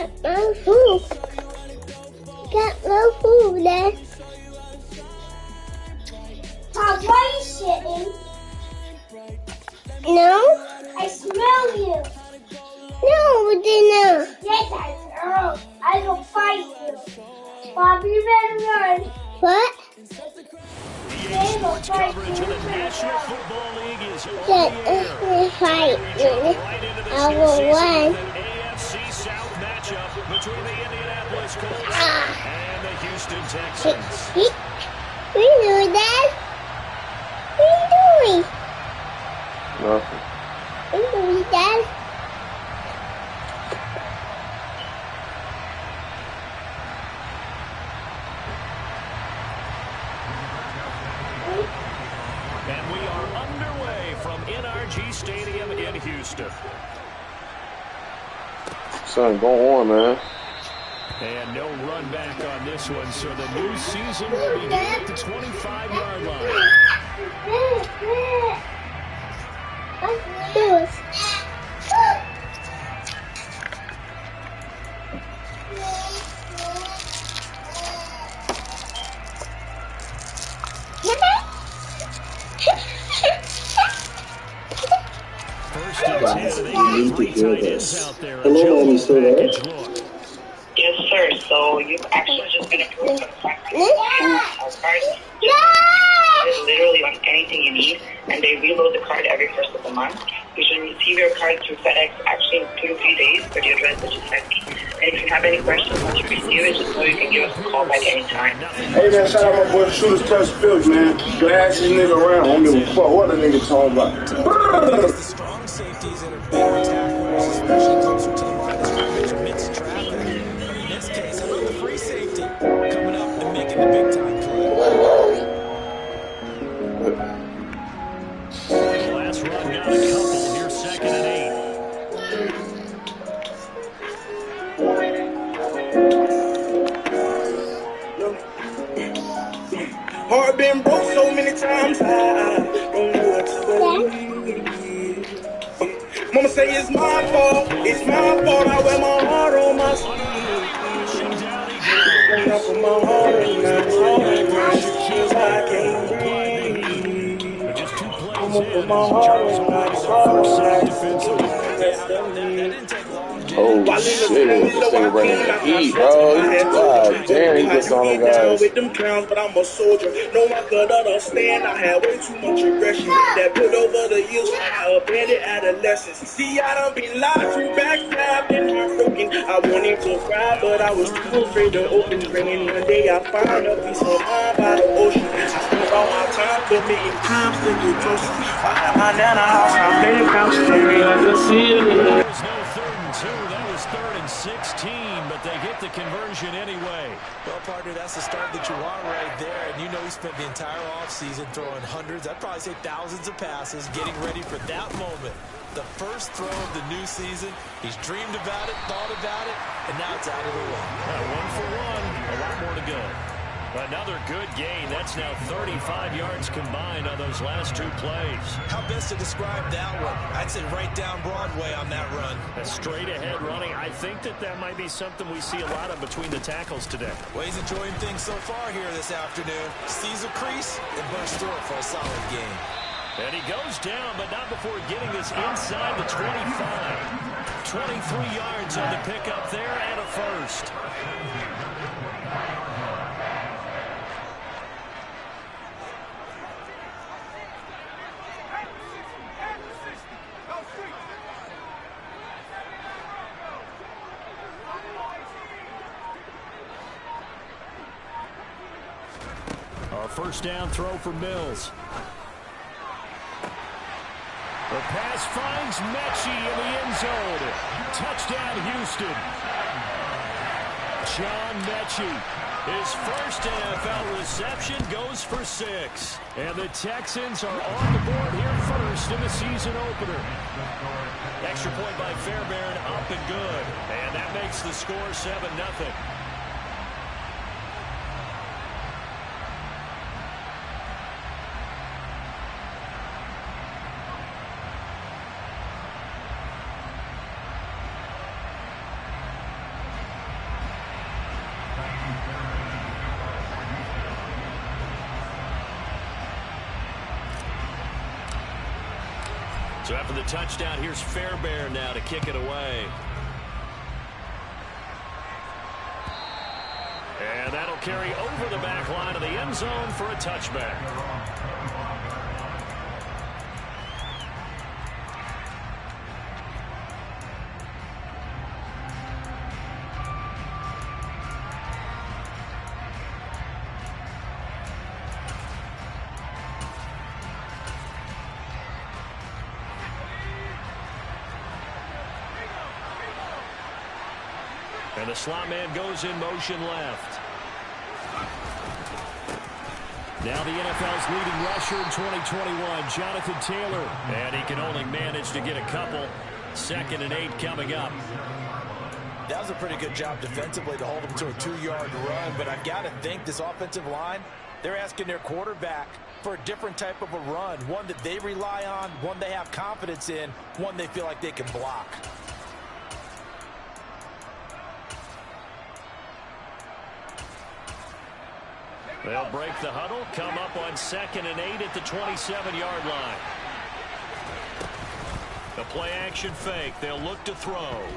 Got no food. Got no food, Dad. Tom, why are you sitting? No? I smell you. No, dinner. Yes, I know. I will fight you. Bob, you better run. What? They will fight Coverage of the you. National Football League is on Get the air. me fight. Right into this I new will season win. with an AFC South matchup between the Indianapolis Colts and the Houston Texans. We do that. We do it. Nothing. We do that. And we are underway from NRG Stadium in Houston. Son, go on, man. And no run back on this one, so the new season will begin at the 25-yard line. Let's do it. First and 10, they got three tight ends out there. Hello, Mom, you still there? Look. Yes, sir. So you've actually just been approved for the practice card. Just literally on anything you need, and they reload the card every first of the month. You should receive your card through FedEx actually in 2 to 3 days for the address that you sent me. And if you have any questions once you receive it, just know you can give us a call back anytime. Hey, man, shout out my boy Shooters Touch Philly, man. Glass this nigga around. I don't give a fuck what the nigga talking about. The strong safeties that are better tacklers, especially closer to the line of scrimmage amidst traffic. In this case, a little free safety coming up and making the big time play. The last run got a couple here, 2nd and 8. Heart been broke so many times, I don't know what to believe. Mama say it's my fault, I wear my heart on my sleeve. And I put my heart in my shoes, I can't breathe. Just 2 plays I'ma put in, my heart Charles in my Owens, heart our on first my defensively. That didn't take long. Oh, shit. This nigga bringing the heat, bro. God damn, he gets on the guys. with them clowns, but I'm a soldier. No one could understand. I had way too much aggression that built over the years from my abandoned adolescence. See, I done been lied to, backstabbed, and heartbroken. I wanted to cry, but I was too afraid to open. Praying one day I find a piece of mind by the ocean. I spent all my time committing crimes to get closer. I had my nana house, I played the couch, staring at the ceiling. There was no 3rd and 2. That was 3rd and 16, but they get the conversion anyway. Well, partner, that's the start that you want right there. And you know he spent the entire offseason throwing hundreds, I'd probably say thousands of passes, getting ready for that moment. The first throw of the new season. He's dreamed about it, thought about it, and now it's out of the way. 1 for 1. A lot more to go. Another good gain. That's now 35 yards combined on those last 2 plays. How best to describe that one? I'd say right down Broadway on that run. A straight ahead running. I think that might be something we see a lot of between the tackles today. Well, he's enjoying things so far here this afternoon. Sees a crease and bursts through it for a solid gain. And he goes down, but not before getting this inside the 25. 23 yards on the pickup there and a first. Our first down throw for Mills. The pass finds Mechie in the end zone. Touchdown, Houston. John Mechie. His first NFL reception goes for 6. And the Texans are on the board here first in the season opener. Extra point by Fairbairn, up and good. And that makes the score 7-0. So after the touchdown, here's Fairbairn now to kick it away. And that'll carry over the back line of the end zone for a touchback. And the slot man goes in motion left. Now the NFL's leading rusher in 2021, Jonathan Taylor. And he can only manage to get a couple. 2nd and 8 coming up. That was a pretty good job defensively to hold him to a 2-yard run. But I've got to think this offensive line, they're asking their quarterback for a different type of a run. One that they rely on, one they have confidence in, one they feel like they can block. They'll break the huddle, come up on 2nd and 8 at the 27-yard line. The play action fake. They'll look to throw. All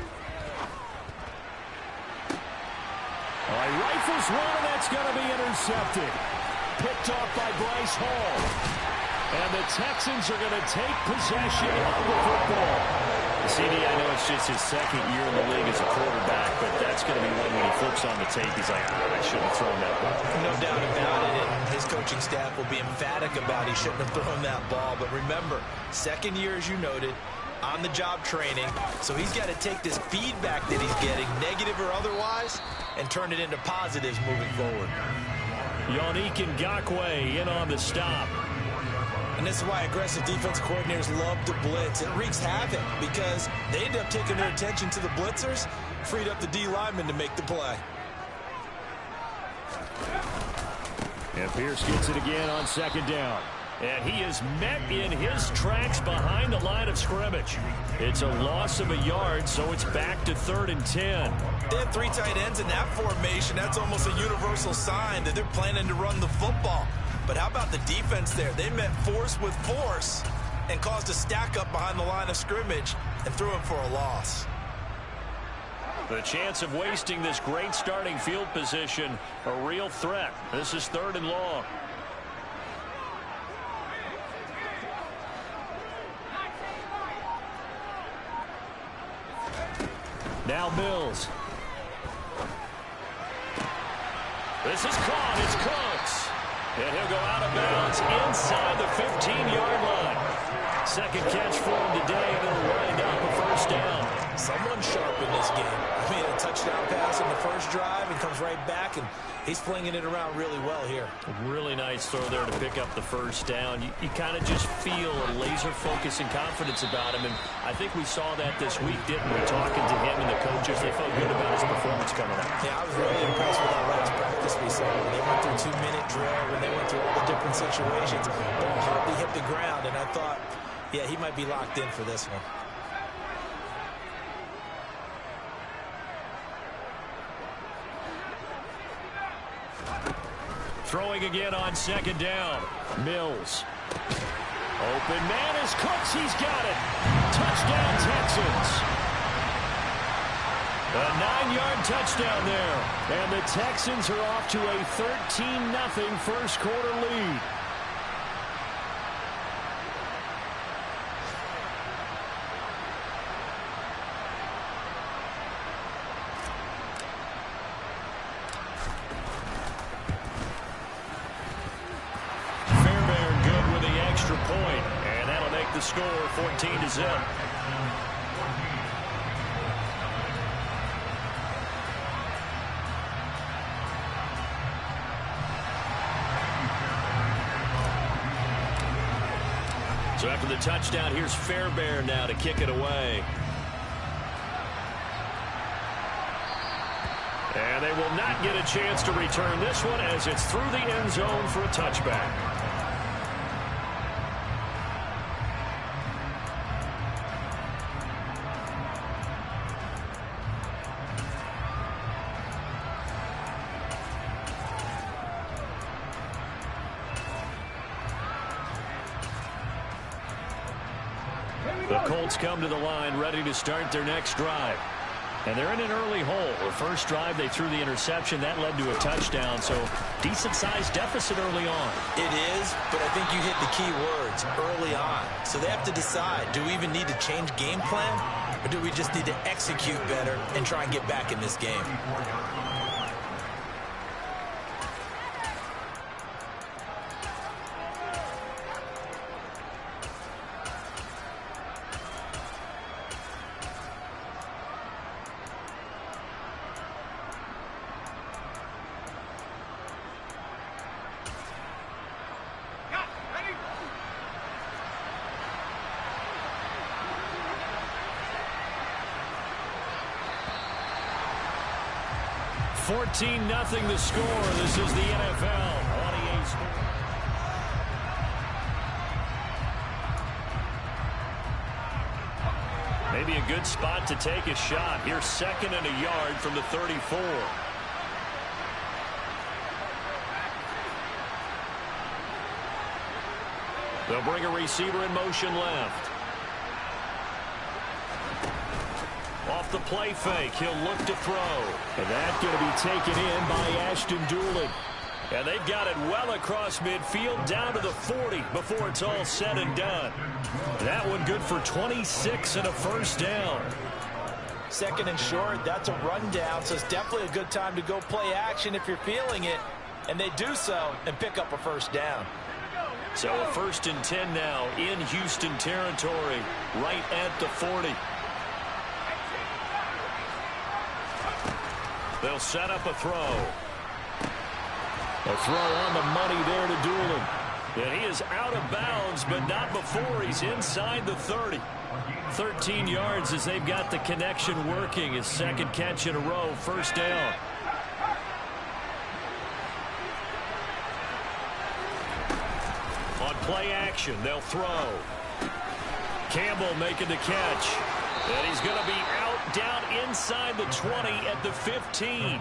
right, rifles one, and that's going to be intercepted. Picked off by Bryce Hall. And the Texans are going to take possession of the football. CD, I know it's just his 2nd year in the league as a quarterback, but that's going to be one when he flips on the tape. He's like, I shouldn't have thrown that ball. No doubt about it, and his coaching staff will be emphatic about he shouldn't have thrown that ball. But remember, 2nd year, as you noted, on-the-job training, so he's got to take this feedback that he's getting, negative or otherwise, and turn it into positives moving forward. Yannick Ngakoue in on the stop. And this is why aggressive defense coordinators love to blitz. It wreaks havoc because they end up taking their attention to the blitzers, freed up the D lineman to make the play. And Pierce gets it again on 2nd down. And he is met in his tracks behind the line of scrimmage. It's a loss of a yard, so it's back to 3rd and 10. They have 3 tight ends in that formation. That's almost a universal sign that they're planning to run the football. But how about the defense there? They met force with force and caused a stack up behind the line of scrimmage and threw him for a loss. The chance of wasting this great starting field position, a real threat. This is 3rd and long. Now Mills. This is caught. It's Cooks. And he'll go out of bounds inside the 15-yard line. 2nd catch for him today, and it'll wind up a 1st down. Someone sharp in this game. I mean, a touchdown pass in the first drive and comes right back, and he's flinging it around really well here. Really nice throw there to pick up the 1st down. You kind of just feel a laser focus and confidence about him, and I think we saw that this week, didn't we? Talking to him and the coaches, they felt good about his performance coming up. Yeah, I was really impressed with that last practice we saw. When they went through 2-minute drill, when they went through all the different situations, ball hardly hit the ground, and I thought, yeah, he might be locked in for this one. Throwing again on 2nd down. Mills. Open man is Cooks. He's got it. Touchdown, Texans. A 9-yard touchdown there. And the Texans are off to a 13-0 first quarter lead. Point, and that'll make the score 14-0. So after the touchdown, here's Fairbairn now to kick it away. And they will not get a chance to return this one as it's through the end zone for a touchback. The Colts come to the line ready to start their next drive. And they're in an early hole. The first drive, they threw the interception. That led to a touchdown, so decent-sized deficit early on. It is, but I think you hit the key words, early on. So they have to decide, do we even need to change game plan, or do we just need to execute better and try and get back in this game? 14-0 the score. This is the NFL on EA Sports. Maybe a good spot to take a shot. Here's 2nd and a yard from the 34. They'll bring a receiver in motion left. Off the play fake, he'll look to throw. And that's going to be taken in by Ashton Doolin. And they've got it well across midfield down to the 40 before it's all said and done. That one good for 26 and a first down. 2nd and short, that's a rundown, so it's definitely a good time to go play action if you're feeling it. And they do so and pick up a first down. So a 1st and 10 now in Houston territory, right at the 40. They'll set up a throw. A throw on the money there to Doolin. And he is out of bounds, but not before he's inside the 30. 13 yards as they've got the connection working. His 2nd catch in a row, first down. On play action, they'll throw. Campbell making the catch. And he's going to be out down inside the 20 at the 15.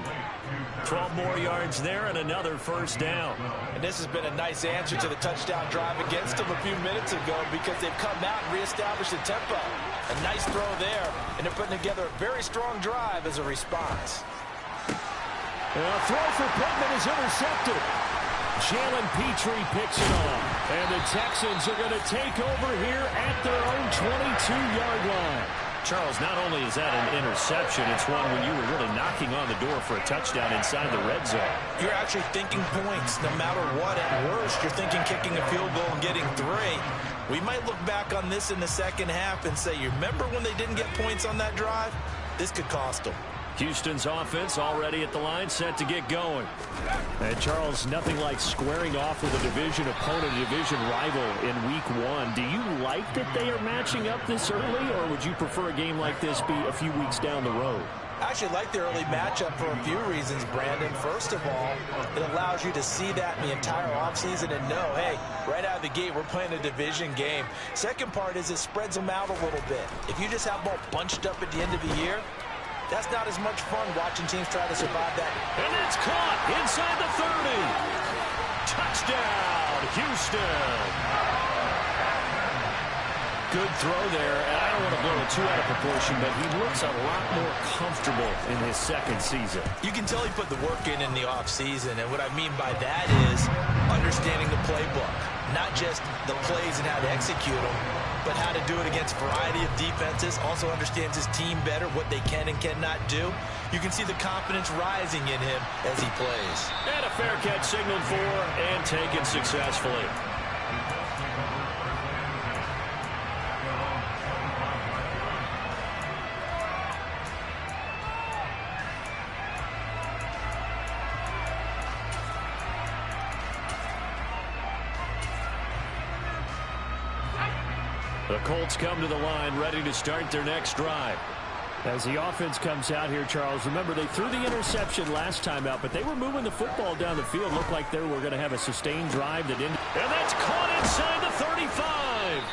12 more yards there and another first down. And this has been a nice answer to the touchdown drive against them a few minutes ago because they've come out and reestablished the tempo. A nice throw there, and they're putting together a very strong drive as a response. And a throw for Pittman is intercepted. Jalen Petrie picks it off. And the Texans are going to take over here at their own 22-yard line. Charles, not only is that an interception, it's one when you were really knocking on the door for a touchdown inside the red zone. You're actually thinking points no matter what. At worst, you're thinking kicking a field goal and getting 3. We might look back on this in the second half and say, you remember when they didn't get points on that drive? This could cost them. Houston's offense already at the line, set to get going. And Charles, nothing like squaring off with a division opponent, a division rival in week 1. Do you like that they are matching up this early, or would you prefer a game like this be a few weeks down the road? I actually like the early matchup for a few reasons, Brandon. First of all, it allows you to see that in the entire offseason and know, hey, right out of the gate, we're playing a division game. Second part is it spreads them out a little bit. If you just have them all bunched up at the end of the year, that's not as much fun watching teams try to survive that. And it's caught inside the 30. Touchdown, Houston. Good throw there, and I don't want to blow it too out of proportion, but he looks a lot more comfortable in his 2nd season. You can tell he put the work in the offseason, and what I mean by that is understanding the playbook. Not just the plays and how to execute them, but how to do it against a variety of defenses. Also understands his team better, what they can and cannot do. You can see the confidence rising in him as he plays. And a fair catch signaled for and taken successfully. The Colts come to the line ready to start their next drive. As the offense comes out here, Charles, remember they threw the interception last time out, but they were moving the football down the field. Looked like they were going to have a sustained drive that ended. And that's caught inside the 35.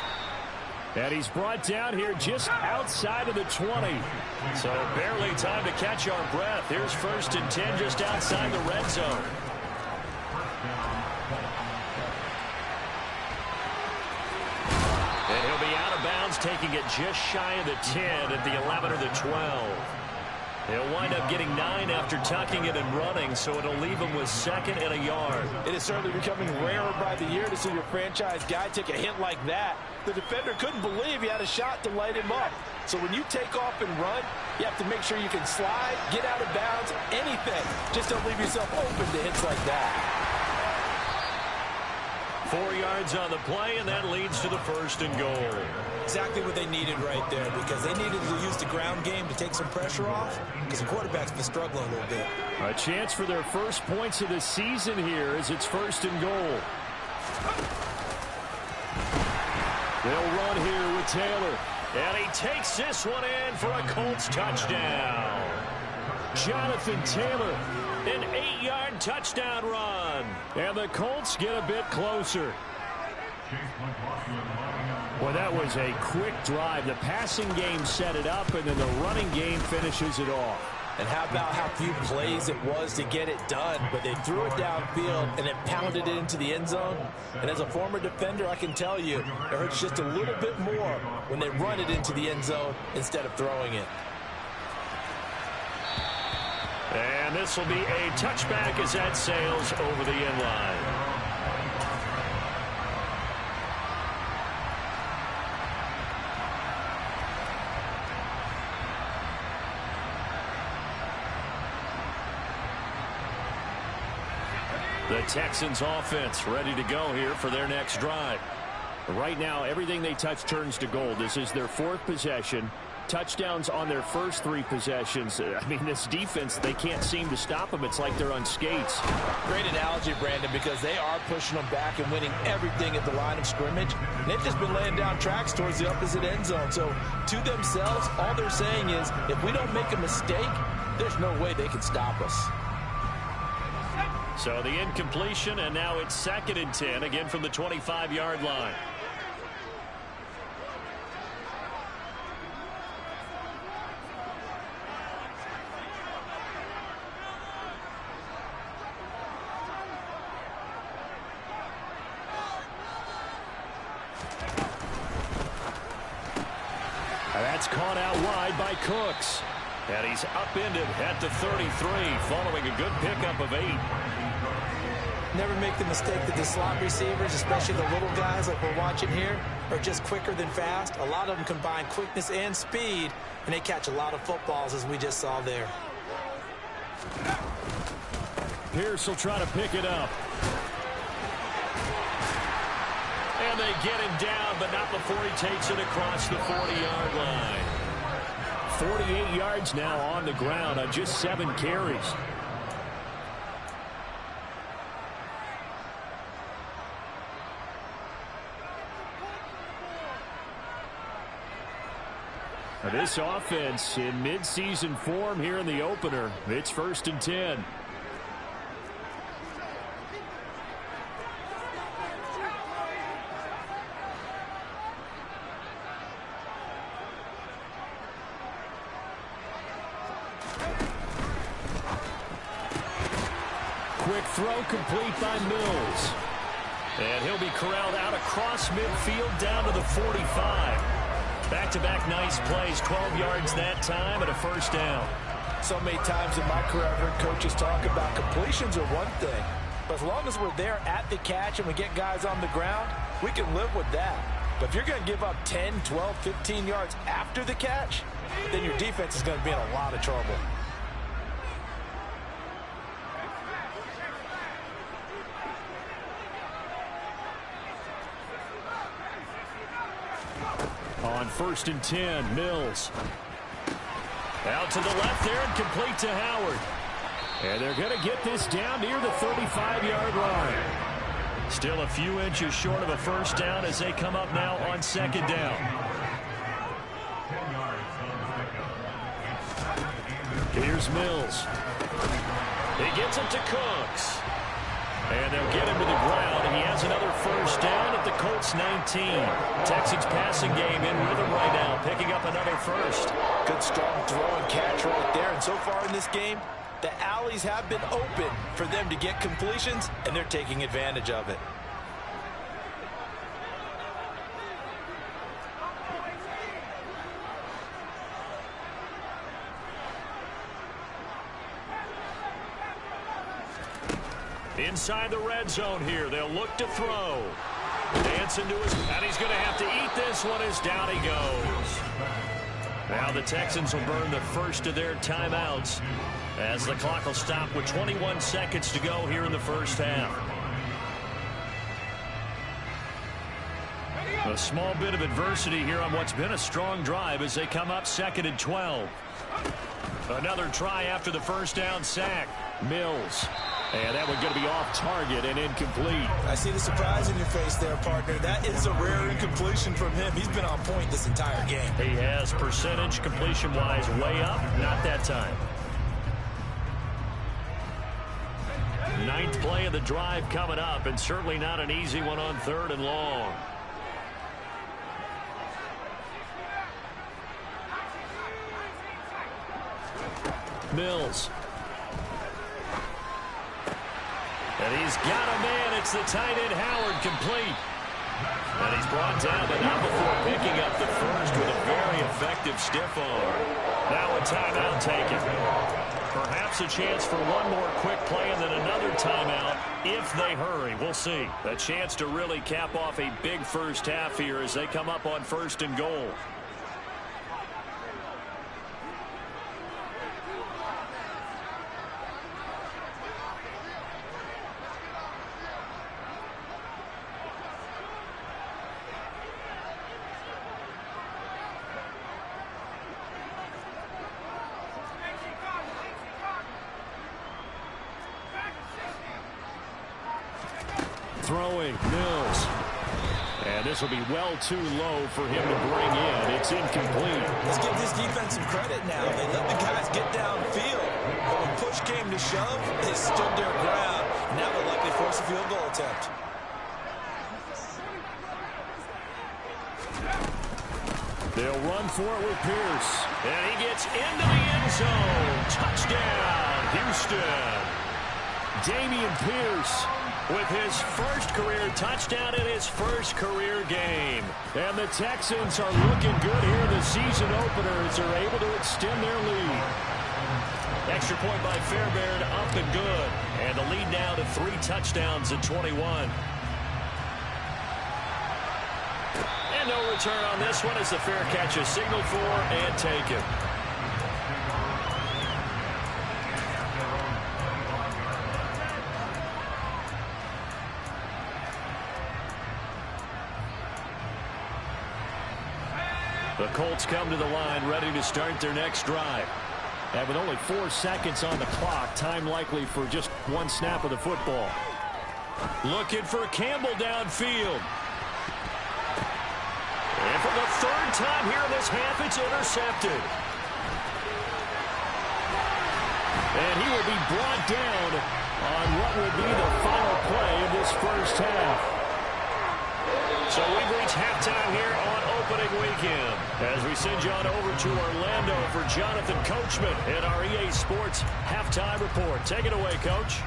And he's brought down here just outside of the 20. So barely time to catch our breath. Here's 1st and 10 just outside the red zone. Texans taking it just shy of the 10 at the 11 or the 12. They'll wind up getting 9 after tucking it and running, so it'll leave them with 2nd and a yard. It is certainly becoming rarer by the year to see your franchise guy take a hit like that. The defender couldn't believe he had a shot to light him up. So when you take off and run, you have to make sure you can slide, get out of bounds, anything. Just don't leave yourself open to hits like that. 4 yards on the play, and that leads to the 1st and goal. Exactly what they needed right there, because they needed to use the ground game to take some pressure off, because the quarterback's been struggling a little bit. A chance for their first points of the season here as it's 1st and goal. They'll run here with Taylor, and he takes this one in for a Colts touchdown. Jonathan Taylor, an 8-yard touchdown run. And the Colts get a bit closer. Well, that was a quick drive. The passing game set it up, and then the running game finishes it off. And how about how few plays it was to get it done, but they threw it downfield and then pounded it into the end zone. And as a former defender, I can tell you, it hurts just a little bit more when they run it into the end zone instead of throwing it. And this will be a touchback as that sails over the end line. The Texans offense ready to go here for their next drive. Right now, everything they touch turns to gold. This is their 4th possession. Touchdowns on their first 3 possessions. I mean, this defense, they can't seem to stop them. It's like they're on skates. Great analogy, Brandon, because they are pushing them back and winning everything at the line of scrimmage. And they've just been laying down tracks towards the opposite end zone. So to themselves, all they're saying is, if we don't make a mistake, there's no way they can stop us. So the incompletion, and now it's 2nd and 10, again from the 25-yard line. That's caught out wide by Cooks. And he's upended at the 33 following a good pickup of 8. Never make the mistake that the slot receivers, especially the little guys like we're watching here, are just quicker than fast. A lot of them combine quickness and speed, and they catch a lot of footballs, as we just saw there. Pierce will try to pick it up. And they get him down, but not before he takes it across the 40-yard line. 48 yards now on the ground on just 7 carries. Now this offense in midseason form here in the opener. It's 1st and 10. Quick throw complete by Mills. And he'll be corralled out across midfield down to the 45. Back-to-back nice plays, 12 yards that time and a 1st down. So many times in my career I've heard coaches talk about completions are one thing. But as long as we're there at the catch and we get guys on the ground, we can live with that. But if you're going to give up 10, 12, 15 yards after the catch, then your defense is going to be in a lot of trouble. On 1st and 10, Mills. Out to the left there and complete to Howard. And they're going to get this down near the 35-yard line. Still a few inches short of a 1st down as they come up now on 2nd down. Here's Mills. He gets it to Cooks. And they'll get him to the ground, and he has another 1st down at the Colts 19. Texans passing game in rhythm right now, picking up another 1st. Good strong throw and catch right there. And so far in this game, the alleys have been open for them to get completions, and they're taking advantage of it. Inside the red zone here, they'll look to throw. Dancing to his, and he's going to have to eat this one as down he goes. Now the Texans will burn the first of their timeouts as the clock will stop with 21 seconds to go here in the first half. A small bit of adversity here on what's been a strong drive as they come up 2nd and 12. Another try after the first down sack. Mills. And that one's going to be off target and incomplete. I see the surprise in your face there, partner. That is a rare incompletion from him. He's been on point this entire game. He has percentage completion-wise way up. Not that time. 9th play of the drive coming up, and certainly not an easy one on 3rd and long. Mills. And he's got a man. It's the tight end Howard, complete. And he's brought down, but not before picking up the first with a very effective stiff arm. Now a timeout taken. Perhaps a chance for one more quick play and then another timeout if they hurry. We'll see. A chance to really cap off a big first half here as they come up on 1st and goal. Throwing, Mills. And this will be well too low for him to bring in. It's incomplete. Let's give this defense some credit now. They let the guys get downfield. But when push came to shove, they stood their ground. And that would likely force a field goal attempt. They'll run for it with Pierce. And he gets into the end zone. Touchdown, Houston. Dameon Pierce with his first career touchdown in his first career game. And the Texans are looking good here in the season opener as they're able to extend their lead. Extra point by Fairbairn, up and good. And the lead now to 3 touchdowns at 21. And no return on this one as the fair catch is signaled for and taken. The Colts come to the line ready to start their next drive. And with only 4 seconds on the clock, time likely for just 1 snap of the football. Looking for Campbell downfield. And for the 3rd time here in this half, it's intercepted. And he will be brought down on what will be the final play of this first half. So we've reached halftime here on opening weekend as we send you on over to Orlando for Jonathan Coachman in our EA Sports Halftime Report. Take it away, Coach.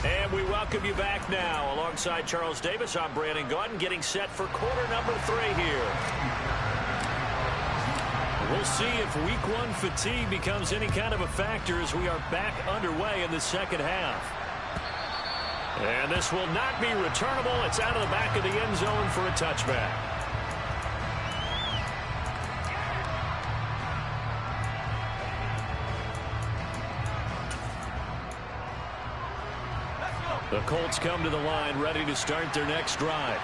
And we welcome you back now. Alongside Charles Davis, I'm Brandon Gaudin, getting set for quarter number 3 here. We'll see if week 1 fatigue becomes any kind of a factor as we are back underway in the second half. And this will not be returnable. It's out of the back of the end zone for a touchback. The Colts come to the line ready to start their next drive.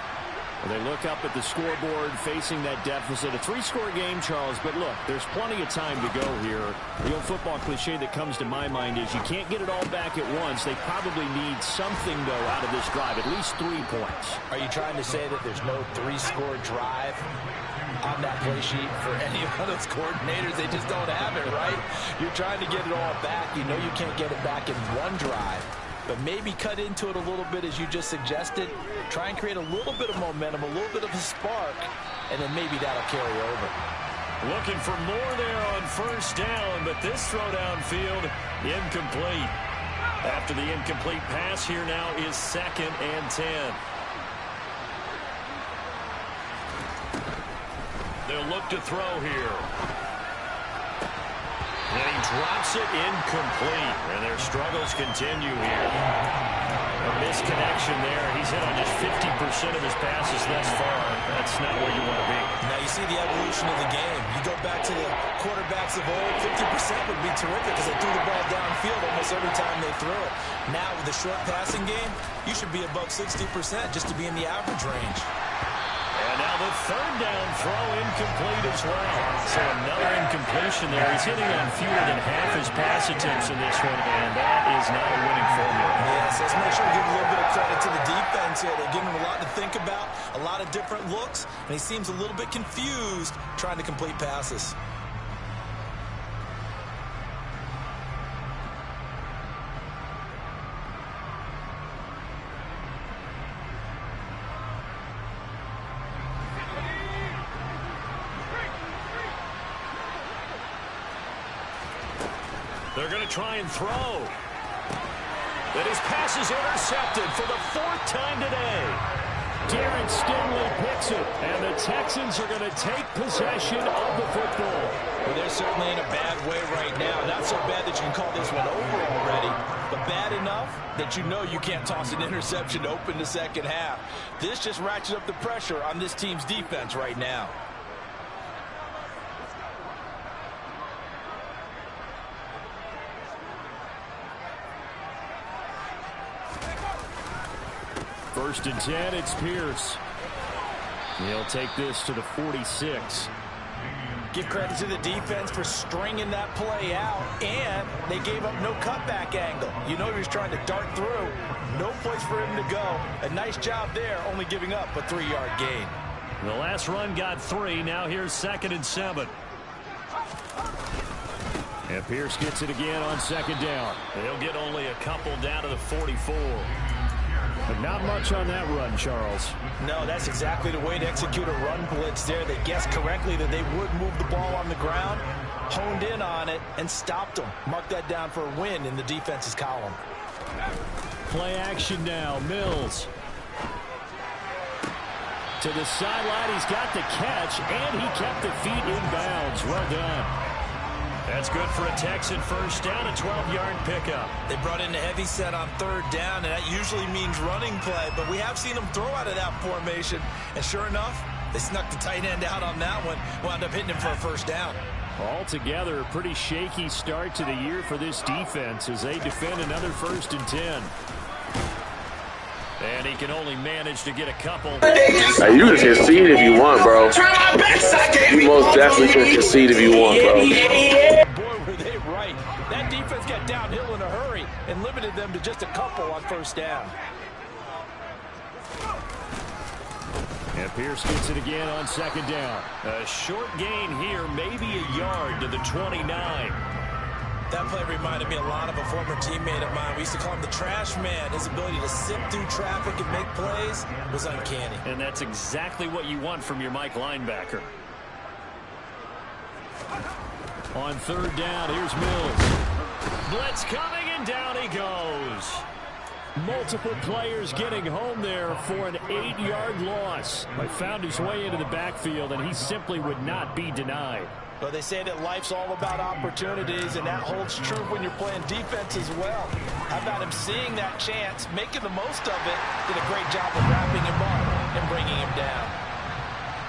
And they look up at the scoreboard facing that deficit. A 3-score game, Charles, but look, there's plenty of time to go here. The old football cliche that comes to my mind is you can't get it all back at once. They probably need something, though, out of this drive, at least 3 points. Are you trying to say that there's no 3-score drive on that play sheet for any of those coordinators? They just don't have it, right? You're trying to get it all back. You know you can't get it back in 1 drive. But maybe cut into it a little bit as you just suggested. Try and create a little bit of momentum, a little bit of a spark, and then maybe that'll carry over. Looking for more there on first down, but this throw downfield, incomplete. After the incomplete pass, here now is 2nd and 10. They'll look to throw here. And he drops it incomplete. And their struggles continue here. A misconnection there. He's hit on just 50% of his passes thus far. That's not where you want to be. Now you see the evolution of the game. You go back to the quarterbacks of old, 50% would be terrific because they threw the ball downfield almost every time they threw it. Now with the short passing game, you should be above 60% just to be in the average range. And now the third down throw incomplete as well. So another incompletion there. He's hitting on fewer than half his pass attempts in this one, and that is not a winning formula. Yes, let's make sure we give a little bit of credit to the defense here. They're giving him a lot to think about, a lot of different looks, and he seems a little bit confused trying to complete passes. They're going to try and throw. But his pass is intercepted for the 4th time today. Darren Stingley picks it, and the Texans are going to take possession of the football. Well, they're certainly in a bad way right now. Not so bad that you can call this one over already, but bad enough that you know you can't toss an interception to open the second half. This just ratchets up the pressure on this team's defense right now. First and 10, it's Pierce. He'll take this to the 46. Give credit to the defense for stringing that play out, and they gave up no cutback angle. You know he was trying to dart through. No place for him to go. A nice job there, only giving up a 3-yard gain. The last run got 3. Now here's 2nd and 7. And Pierce gets it again on 2nd down. They'll get only a couple down to the 44. But not much on that run, Charles. No, that's exactly the way to execute a run blitz there. They guessed correctly that they would move the ball on the ground, honed in on it, and stopped them. Mark that down for a win in the defense's column. Play action now. Mills. To the sideline. He's got the catch, and he kept the feet in bounds. Well done. That's good for a Texan first down, a 12-yard pickup. They brought in a heavy set on 3rd down, and that usually means running play, but we have seen them throw out of that formation, and sure enough, they snuck the tight end out on that one, wound up hitting him for a first down. Altogether, a pretty shaky start to the year for this defense as they defend another 1st and 10. And he can only manage to get a couple. Hey, you can concede if you want, bro. You most definitely can concede if you want, bro. Boy, were they right. That defense got downhill in a hurry and limited them to just a couple on 1st down. And Pierce gets it again on 2nd down. A short gain here, maybe a yard to the 29. That play reminded me a lot of a former teammate of mine. We used to call him the trash man. His ability to sift through traffic and make plays was uncanny. And that's exactly what you want from your Mike linebacker. On 3rd down, here's Mills. Blitz coming, and down he goes. Multiple players getting home there for an 8-yard loss. But found his way into the backfield, and he simply would not be denied. Well, they say that life's all about opportunities, and that holds true when you're playing defense as well. How about him seeing that chance, making the most of it, did a great job of wrapping him up and bringing him down.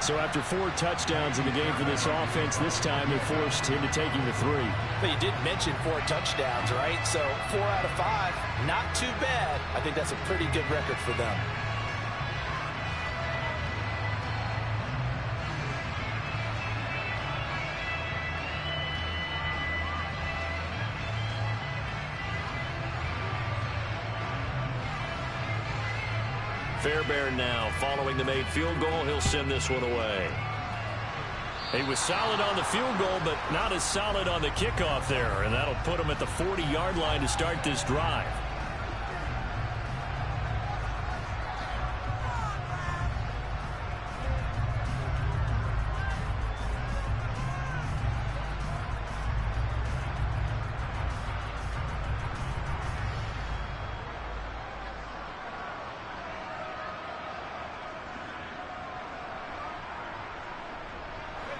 So after 4 touchdowns in the game for this offense, this time they're forced into taking the 3. But you did mention 4 touchdowns, right? So 4 out of 5, not too bad. I think that's a pretty good record for them. Fairbairn now following the made field goal. He'll send this one away. He was solid on the field goal, but not as solid on the kickoff there, and that'll put him at the 40-yard line to start this drive.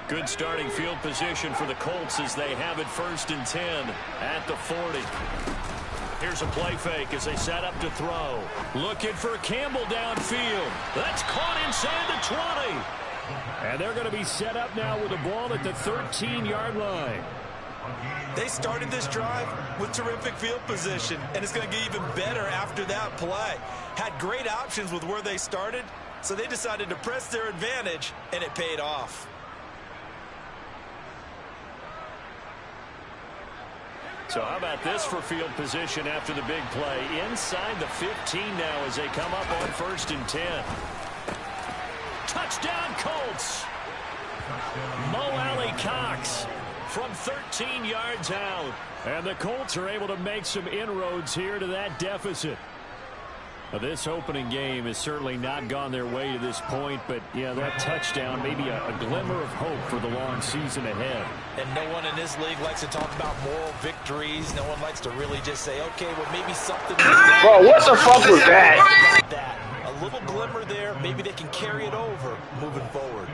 Good starting field position for the Colts as they have it 1st and 10 at the 40. Here's a play fake as they set up to throw. Looking for Campbell downfield. That's caught inside the 20. And they're going to be set up now with the ball at the 13-yard line. They started this drive with terrific field position, and it's going to get even better after that play. Had great options with where they started, so they decided to press their advantage, and it paid off. So how about this for field position after the big play? Inside the 15 now as they come up on 1st and 10. Touchdown Colts. Mo Alley Cox from 13 yards out. And the Colts are able to make some inroads here to that deficit. Well, this opening game has certainly not gone their way to this point, but yeah, that touchdown, maybe a glimmer of hope for the long season ahead. And no one in this league likes to talk about moral victories. No one likes to really just say, okay, well, maybe something. Bro, what the fuck was that? A little glimmer there. Maybe they can carry it over moving forward.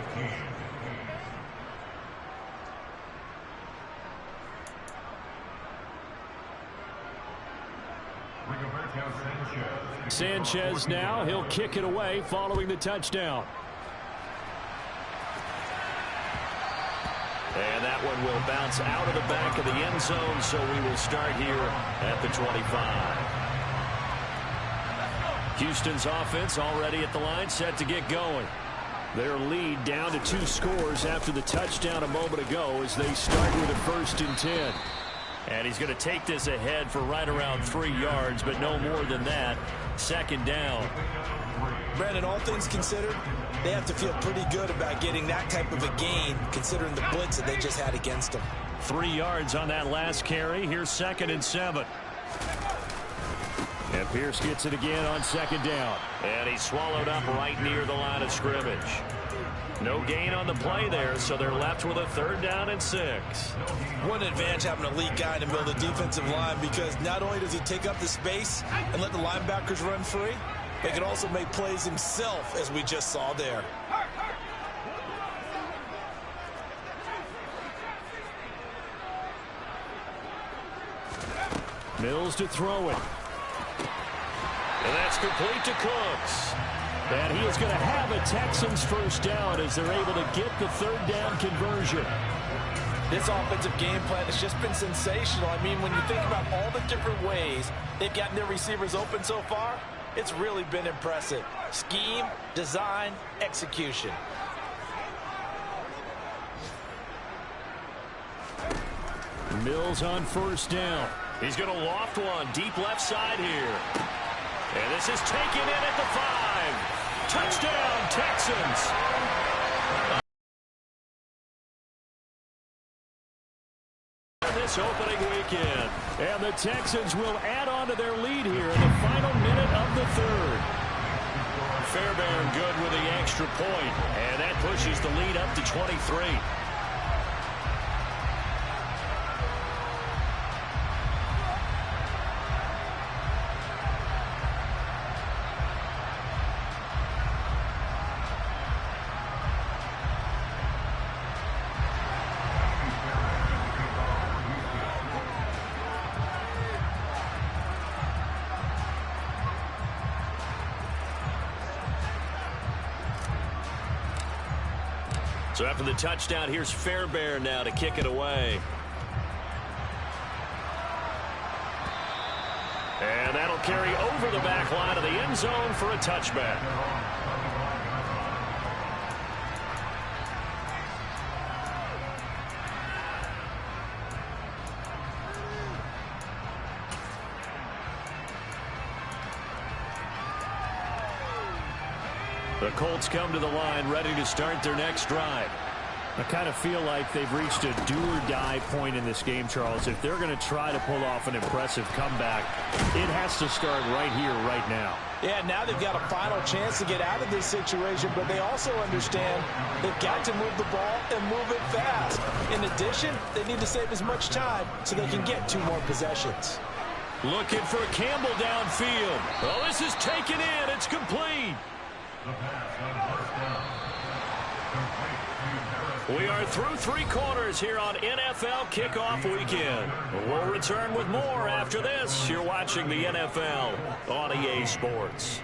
Sanchez now, he'll kick it away following the touchdown. And that one will bounce out of the back of the end zone, so we will start here at the 25. Houston's offense already at the line, set to get going. Their lead down to 2 scores after the touchdown a moment ago as they start with a 1st and 10. And he's going to take this ahead for right around 3 yards, but no more than that. 2nd down. Brandon, all things considered, they have to feel pretty good about getting that type of a gain, considering the blitz that they just had against them. 3 yards on that last carry. Here's 2nd and 7. And Pierce gets it again on 2nd down. And he's swallowed up right near the line of scrimmage. No gain on the play there, so they're left with a 3rd down and 6. One advantage having a lead guy in the middle of the defensive line, because not only does he take up the space and let the linebackers run free, but he can also make plays himself, as we just saw there. Mills to throw it. And that's complete to Cooks. And he is going to have a Texans 1st down as they're able to get the 3rd down conversion. This offensive game plan has just been sensational. I mean, when you think about all the different ways they've gotten their receivers open so far, it's really been impressive. Scheme, design, execution. Mills on 1st down. He's going to loft one deep left side here. And this is taken in at the 5. Touchdown, Texans. This opening weekend. And the Texans will add on to their lead here in the final minute of the 3rd. Fairbairn good with the extra point. And that pushes the lead up to 23. So after the touchdown, here's Fairbairn now to kick it away. And that'll carry over the back line of the end zone for a touchback. The Colts come to the line ready to start their next drive. I kind of feel like they've reached a do-or-die point in this game, Charles. If they're going to try to pull off an impressive comeback, it has to start right here, right now. Yeah, now they've got a final chance to get out of this situation, but they also understand they've got to move the ball and move it fast. In addition, they need to save as much time so they can get 2 more possessions. Looking for Campbell downfield. Oh, this is taken in. It's complete. We are through 3 quarters here on NFL Kickoff Weekend. We'll return with more after this. You're watching the NFL on EA Sports.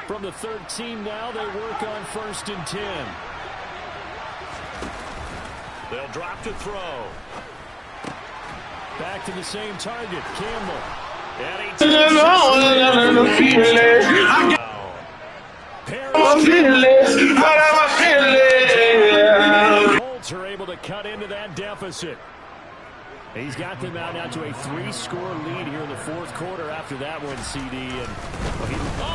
From the 13 now, they work on 1st and 10. They'll drop to throw. Back to the same target, Campbell. And he takes the Colts are able to cut into that deficit. He's got them out now to a 3-score lead here in the 4th quarter after that one, CD. And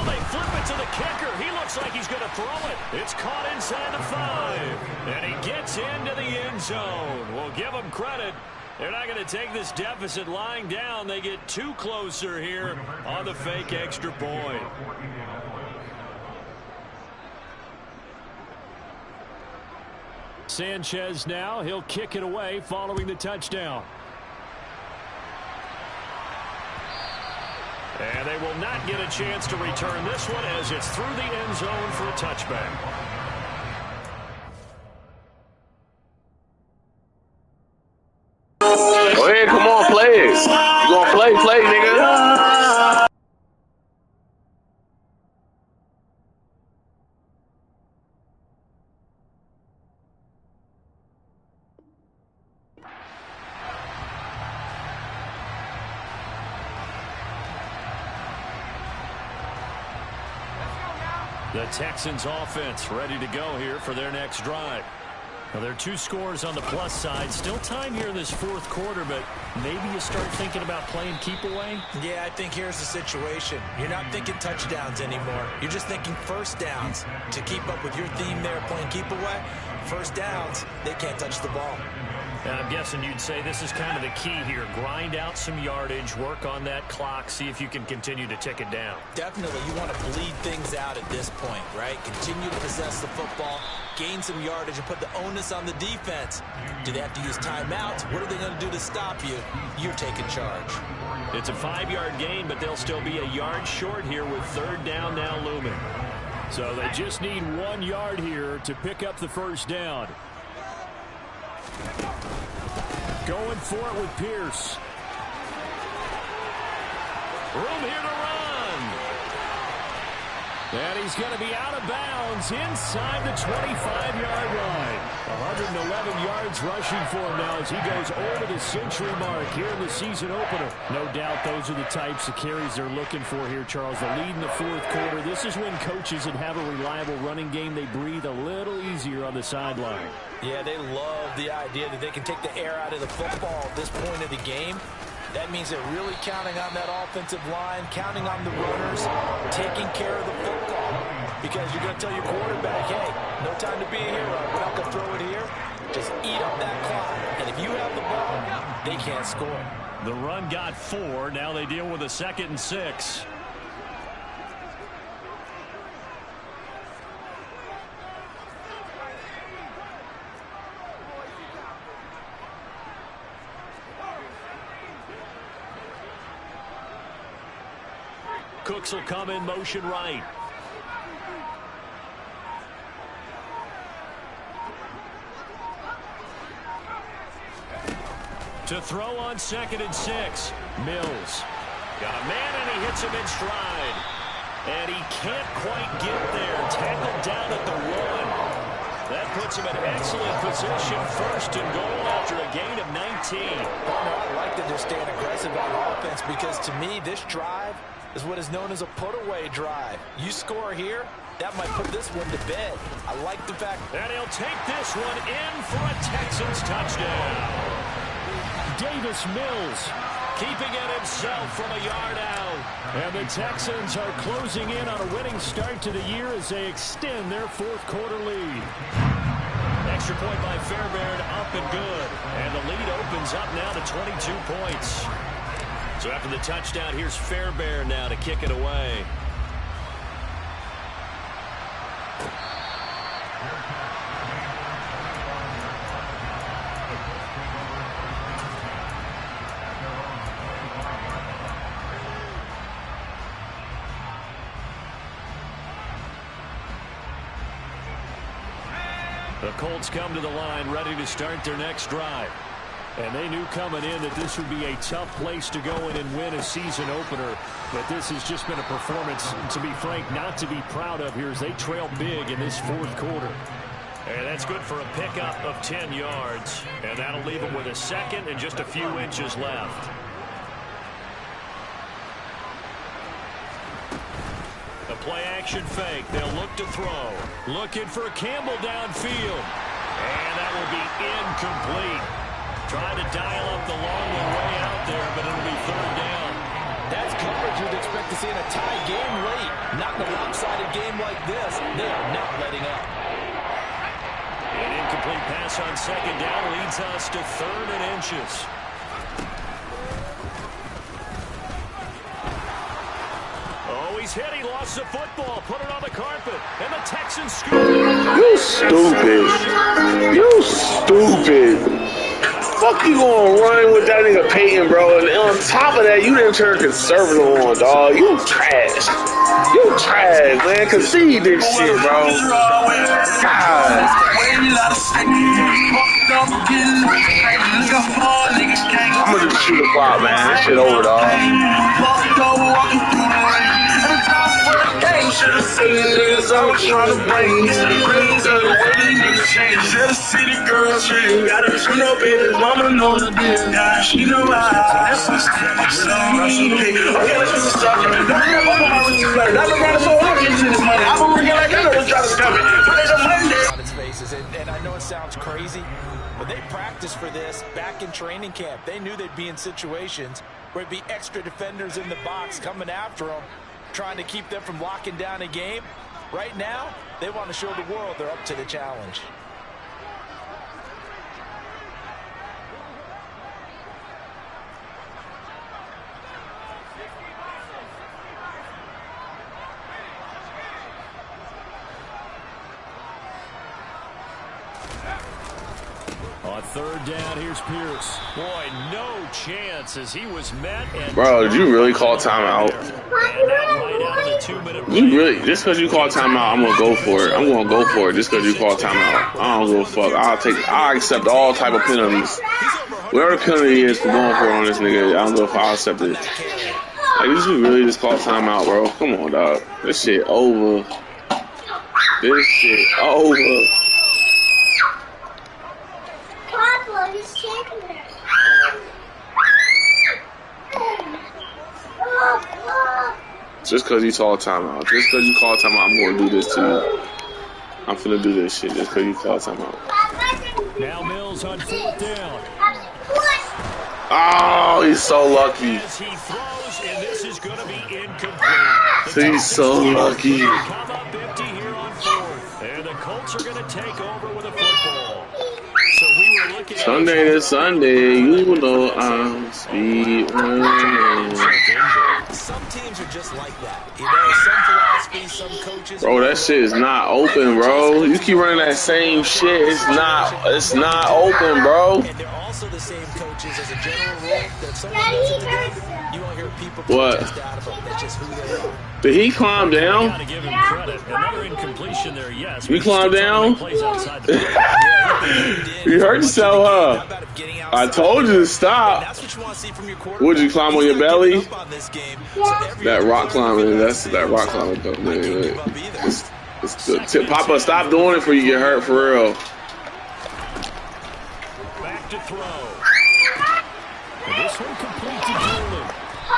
they flip it to the kicker. He looks like he's going to throw it. It's caught inside the 5. And he gets into the end zone. We'll give him credit. They're not going to take this deficit lying down. They get 2 closer here on the fake extra point. Sanchez now. He'll kick it away following the touchdown. And they will not get a chance to return this one as it's through the end zone for a touchback. Go ahead, come on, play it. You gonna play, nigga. The Texans offense ready to go here for their next drive. Now, there are 2 scores on the plus side. Still time here in this 4th quarter, but maybe you start thinking about playing keep away? Yeah, I think here's the situation. You're not thinking touchdowns anymore. You're just thinking first downs. To keep up with your theme there, playing keep away, first downs, they can't touch the ball. And I'm guessing you'd say this is kind of the key here. Grind out some yardage, work on that clock, see if you can continue to tick it down. Definitely. You want to bleed things out at this point, right? Continue to possess the football, gain some yardage, and put the onus on the defense. Do they have to use timeouts? What are they going to do to stop you? You're taking charge. It's a 5-yard gain, but they'll still be a yard short here with 3rd down now looming. So they just need 1 yard here to pick up the first down. Going for it with Pierce. Room here to run. And he's going to be out of bounds inside the 25-yard line. 111 yards rushing for him now as he goes over the century mark here in the season opener. No doubt those are the types of carries they're looking for here, Charles. The lead in the 4th quarter. This is when coaches that have a reliable running game, they breathe a little easier on the sideline. Yeah, they love the idea that they can take the air out of the football at this point of the game. That means they're really counting on that offensive line, counting on the runners, taking care of the football. Because you're going to tell your quarterback, hey, no time to be a hero. We're not going to throw it here. Just eat up that clock. And if you have the ball, they can't score. The run got 4. Now they deal with a 2nd and 6. Cooks will come in motion right. To throw on 2nd and 6. Mills. Got a man and he hits him in stride. And he can't quite get there. Tackled down at the 1. That puts him in excellent position. 1st and goal after a gain of 19. I like that they're staying aggressive on offense because to me this drive is what is known as a put-away drive. You score here, that might put this one to bed. I like the fact that he'll take this one in for a Texans touchdown. Davis Mills keeping it himself from a yard out. And the Texans are closing in on a winning start to the year as they extend their 4th quarter lead. Extra point by Fairbairn, up and good. And the lead opens up now to 22 points. So after the touchdown, here's Fairbairn now to kick it away. The Colts come to the line ready to start their next drive. And they knew coming in that this would be a tough place to go in and win a season opener. But this has just been a performance, to be frank, not to be proud of here as they trail big in this fourth quarter. And that's good for a pickup of 10 yards. And that'll leave them with a second and just a few inches left. A play-action fake. They'll look to throw. Looking for Campbell downfield. And that will be incomplete. Trying to dial up the long way out there, but it'll be third down. That's coverage you'd expect to see in a tie game late. Not in a lopsided game like this. They are not letting up. An incomplete pass on second down leads us to 3rd and inches. Oh, he's hit. He lost the football. Put it on the carpet. And the Texans scoop. You stupid. You stupid. Fuck you gonna run with that nigga Peyton, bro? And on top of that, you didn't turn conservative on, dog. You trash. You trash, man. Concede this shit, bro. God. I'm gonna just shoot the clock, man. This shit over, dog. Should've seen niggas I was trying to bring. Should've seen the girl change. Gotta turn up in his mama knows the deal. She know I. That's what's okay. Okay, let's just start. Don't forget about my receiver. That's the brother, so I'll get to this money. I'm gonna bring it like that. Let's try to stop it. Today's a Monday. On its faces, and I know it sounds crazy, but they practiced for this back in training camp. They knew they'd be in situations where it'd be extra defenders in the box coming after them, trying to keep them from locking down a game. Right now, they want to show the world they're up to the challenge. On 3rd down, here's Pierce. Boy, no chance as he was met. And bro, did you really call timeout? You really, just because you call timeout, I'm gonna go for it. I'm gonna go for it just because you call timeout. I don't give a fuck. I'll accept all type of penalties. Whatever the penalty is for going for it on this nigga, I don't know if I'll accept it. Like, did you really just call timeout, bro? Come on, dog. This shit over. This shit over. Just because you call timeout. Just because you call timeout, I'm going to do this to you. I'm finna do this shit just because you call timeout. Now Mills on 4th down. Oh, he's so lucky. As he throws, and this is going to be incomplete. He's so lucky. Come up empty here on 4th. And the Colts are going to take over with a football. So we were looking Sunday to Sunday, you know I'm speed running. Some teams are just like that. You know, some philosophy, some coaches. Bro, that shit is not open, bro. You keep running that same shit. It's not open, bro. And they're also the same coaches as a general rule. That someone doesn't do, you won't hear people protest out of them. That's just who they are. Did he climb down? Gotta give him credit. Another incompletion there, yes. You climbed down? You hurt yourself, huh? I told you to stop. Would you climb on your belly? That rock climbing, that rock climbing though, man. It's good. Papa, stop doing it before you get hurt for real. Back to throw. And this one complete to Jordan.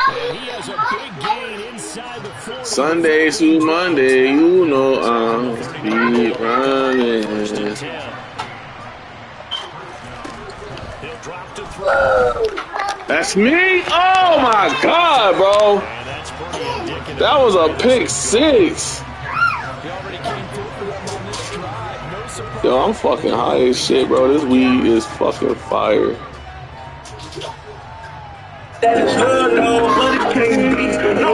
And he has a big gain inside the 40. Sunday to Monday, you know I'm speed running. He'll drop to throw. That's me? Oh my God, bro. That was a pick 6. Yo, I'm fucking high as shit, bro. This weed is fucking fire. That is love, no, but it can't be. No,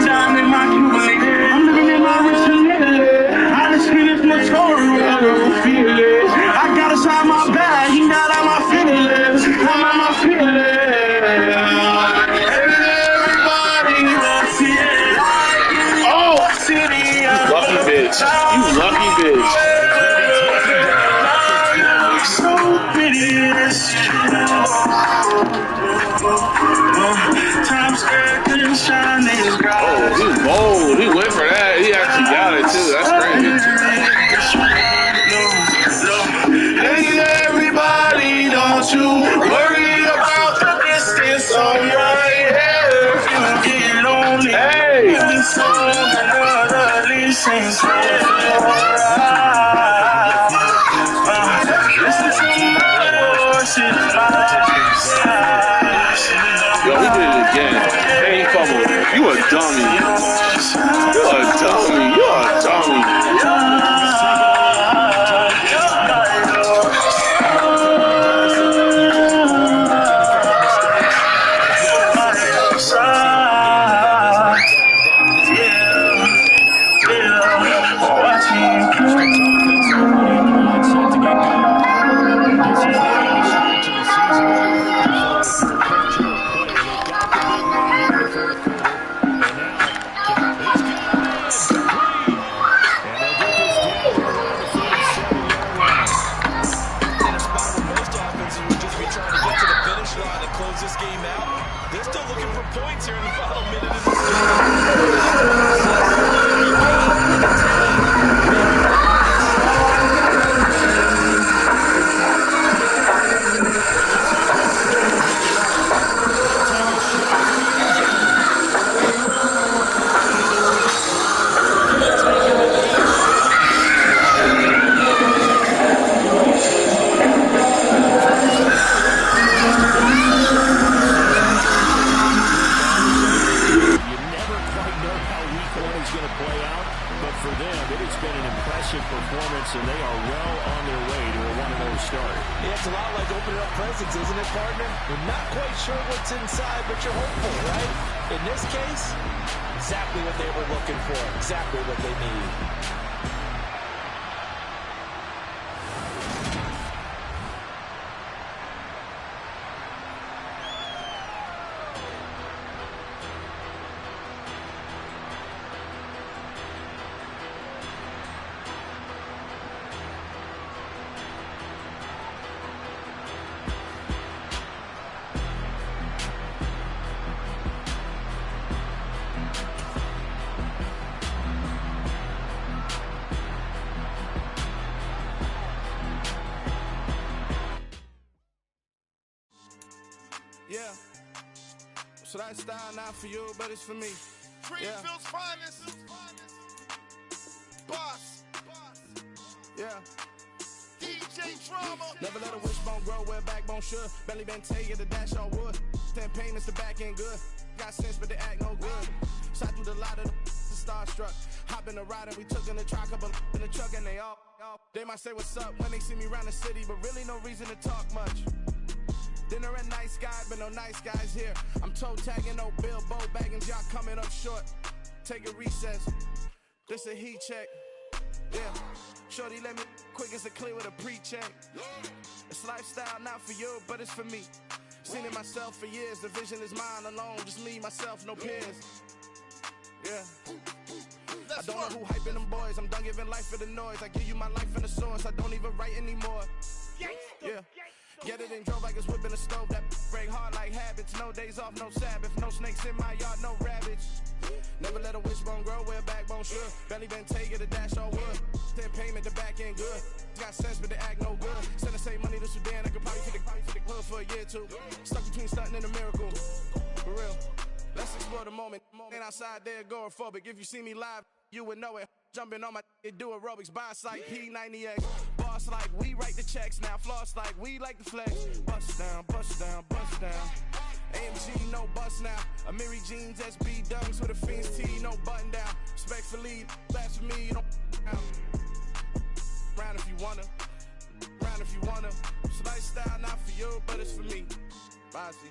time in my Cuban, I'm living in my rich nigga. I just finished my story, I don't feel it. I gotta sign my bag, he not out my feelings. I'm out my feelings. Everybody wants it. You lucky bitch. So pretty, it's Times Square couldn't shine as bright. Oh, he bold. He went for that. He actually got it too. That's crazy. Hey everybody, don't you worry about the distance on my head. If you get lonely, Hey! me song another listen to listen to my voice in my Yo, he did it again. And he fumbled. You a dummy. You a dummy. You a dummy. And they are well on their way to a 1-0 start. Yeah, it's a lot like opening up presents, isn't it, partner? You're not quite sure what's inside, but you're hopeful, right? In this case, exactly what they were looking for, exactly what they need. Yeah. So that style not for you, but it's for me. Greenfield's finest. Boss. Yeah. DJ Drama. Never let a wishbone grow where backbone should. Belly been tell you the dash on wood. 10 payments, the back end good. Got sense, but they act no good. Shot through the lot of the starstruck. Hop in the ride and we took in the truck, couple in the truck and they all. They might say what's up when they see me around the city, but really no reason to talk much. Dinner and nice guy, but no nice guys here. I'm toe tagging, no Bilbo bagging, y'all coming up short. Take a recess. This a heat check. Yeah. Shorty let me quick as a clear with a pre-check. It's lifestyle not for you, but it's for me. Seen it myself for years. The vision is mine alone. Just me, myself, no peers. Yeah. I don't know who hyping them boys. I'm done giving life for the noise. I give you my life in the source. I don't even write anymore. Yeah. Get it and drove like it's whipping a stove. That break hard like habits. No days off, no Sabbath. No snakes in my yard, no rabbits. Never let a wishbone grow where backbone should. Belly been taking the dash all wood. 10 payment, the back end good. Got sense, but they act no good. Send the same money to Sudan. I could probably take the club for a year or two. Stuck between stunting and a miracle. For real. Let's explore the moment. Ain't outside there agoraphobic. If you see me live, you would know it. Jumping on my do aerobics. Boss like P90X. Boss like we write the checks now. Floss like we like the flex. Bust down, bust down, bust down. AMG, no bust now. Amiri jeans, SB dunks with a Fiends T, no button down. Respectfully, that's for me, you don't down. Round if you wanna. Round if you wanna. It's lifestyle not for you, but it's for me. Bossy.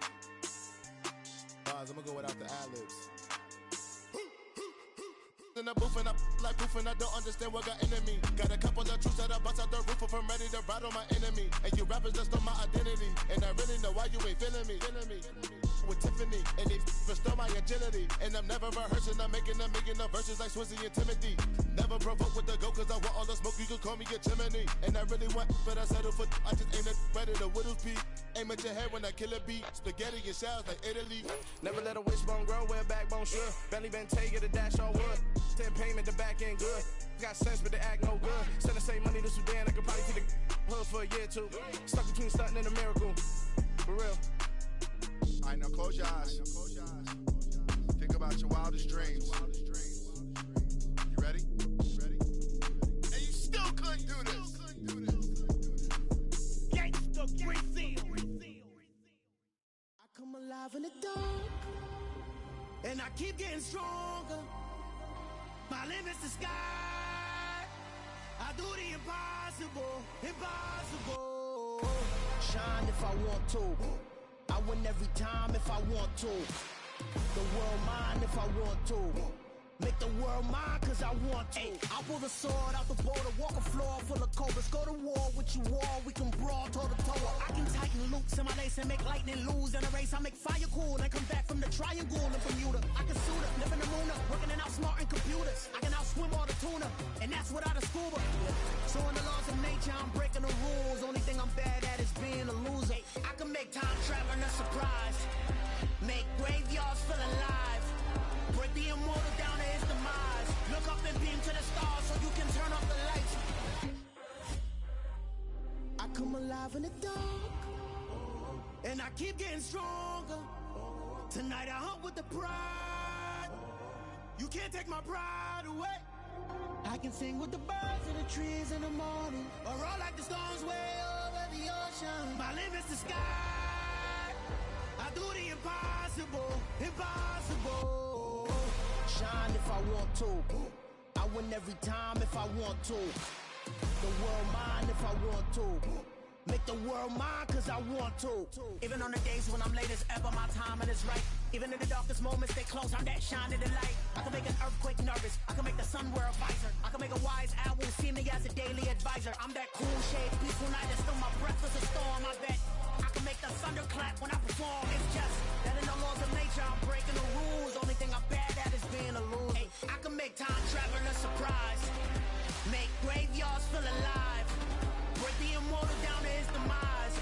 I'm gonna go without the ad-libs. in the booth and I like proof and I don't understand what got into me. Got a couple of truths that I bust out the roof if I'm ready to ride on my enemy. And you rappers just on my identity, and I really know why you ain't feeling me. With Tiffany, and they restore my agility. And I'm never rehearsing, I'm making a million of verses like Swizzy and Timothy. Never provoke with the go, cause I want all the smoke, you can call me a chimney. And I really want, but I settle for, I just ain't ready to Whittles Peak. Aim at your head when I kill a beat. Spaghetti and shells like Italy. Never let a wishbone grow where a backbone should. Belly been take it a dash all wood. 10 payment, the back end good. Got sense, but they act no good. Send the same money to Sudan, I could probably see the hood for a year or two. Stuck between stunting and a miracle. For real. All right, now close your eyes. Think about your wildest dreams. You ready? And you still couldn't do this. Gangsta Brazil. I come alive in the dark, and I keep getting stronger. My limit's the sky. I do the impossible, impossible. Shine if I want to. I win every time if I want to. The world mine if I want to. Make the world mine cause I want to. I pull the sword out the border, walk a floor full of cobras. Go to war with you all, we can brawl toe to toe. I can tighten loops in my lace and make lightning lose in a race. I make fire cool and come back from the triangle in Bermuda. I can suit up, live in the moon up, working and outsmarting computers. I can outswim all the tuna, and that's without a scuba. So in the laws of nature, I'm breaking the rules. Only thing I'm bad at is being a loser. I can make time traveling a surprise. Make graveyards feel alive. Break the immortal down to his demise. Look up and beam to the stars so you can turn off the lights. I come alive in the dark, and I keep getting stronger. Tonight I hunt with the pride. You can't take my pride away. I can sing with the birds and the trees in the morning, or roll like the storms way over the ocean. My limit's the sky. I do the impossible, impossible. Shine if I want to. I win every time if I want to. The world mine if I want to. Make the world mine cause I want to. Even on the days when I'm late as ever, my timing is right. Even in the darkest moments, they close, I'm that shining the light. I can make an earthquake nervous. I can make the sun wear a visor. I can make a wise owl see me as a daily advisor. I'm that cool shade, peaceful night, and still my breath is a storm. I bet I can make the thunder clap when I perform. It's just that in the laws of nature, I'm breaking the rules. Only thing I'm bad at is being a loser. Hey, I can make time travel a surprise. Make graveyards feel alive. Break the immortal down to his demise.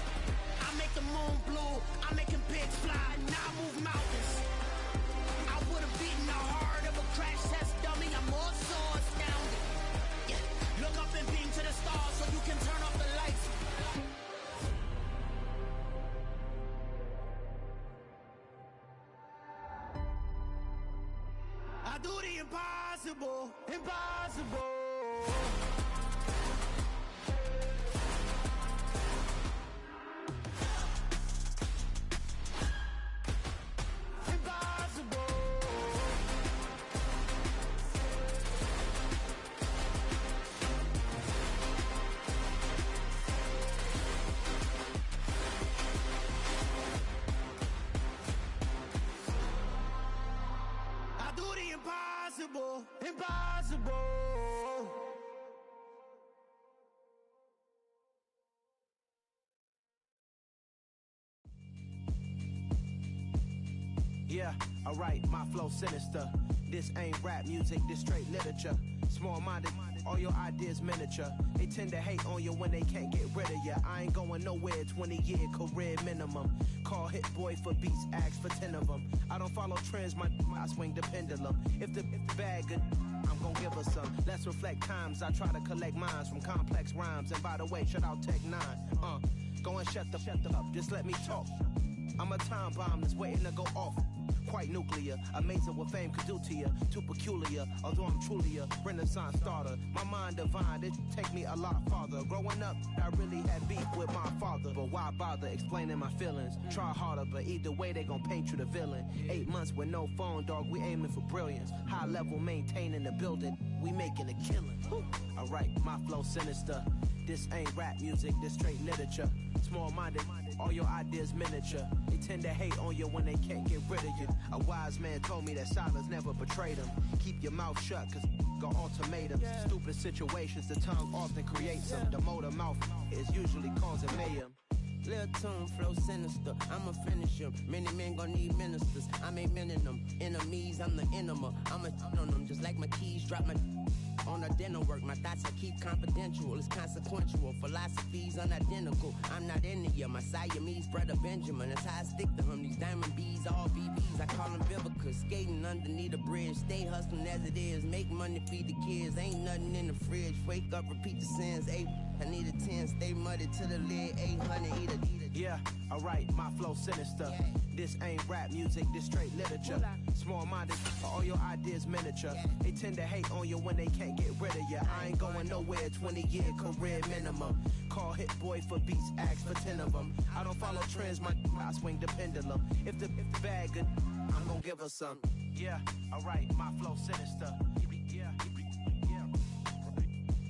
I make the moon blue. I'm making pigs fly. Now I move mountains. I would have beaten the heart of a crash test dummy. I'm more so astounded. Yeah. Look up and beam to the stars so you can turn off the lights. I do the impossible, impossible. Impossible, impossible. Yeah, alright, my flow sinister. This ain't rap music, this straight literature. Small-minded, all your ideas miniature. They tend to hate on you when they can't get rid of you. I ain't going nowhere, 20-year career minimum. Call Hit Boy for beats, ask for 10 of them. I don't follow trends, I swing the pendulum. If the bag good, I'm gon' give her some. Let's reflect times, I try to collect minds from complex rhymes. And by the way, shout out Tech 9. Go and shut the up, just let me talk. I'm a time bomb that's waiting to go off. Quite nuclear, amazing what fame could do to you. Too peculiar, although I'm truly a renaissance starter. My mind divine, it take me a lot farther. Growing up, I really had beef with my father. But why bother explaining my feelings? Try harder, but either way they gon' paint you the villain. 8 months with no phone, dog, we aiming for brilliance. High level, maintaining the building, we making a killing. Alright, my flow sinister. This ain't rap music, this straight literature. Small-minded, All your ideas miniature. They tend to hate on you when they can't get rid of you. A wise man told me that silence never betrayed him. Keep your mouth shut, cause got ultimatums. Stupid situations, the tongue often creates them. The motor mouth is usually causing mayhem. Little tune, flow sinister, I'ma finish him. Many men gon' need ministers, I'm a men in them. Enemies, I'm the enema, I'm a on them. Just like my keys, drop my on a dinner work. My thoughts I keep confidential, it's consequential. Philosophies unidentical, I'm not in it yet. My Siamese brother Benjamin, that's how I stick to him. These diamond bees, all BBs, I call them Vivica. Skating underneath a bridge, stay hustling as it is. Make money, feed the kids, ain't nothing in the fridge. Wake up, repeat the sins, I need a 10, stay muddy to the lid, 800, eat a. Yeah, alright, my flow sinister. This ain't rap music, this straight literature. Small-minded, all your ideas miniature. They tend to hate on you when they can't get rid of you. I ain't going nowhere, 20-year career minimum. Call Hit Boy for beats, ask for 10 of them. I don't follow trends, I swing the pendulum. If the bag good, I'm gonna give her some. Yeah, alright, my flow sinister.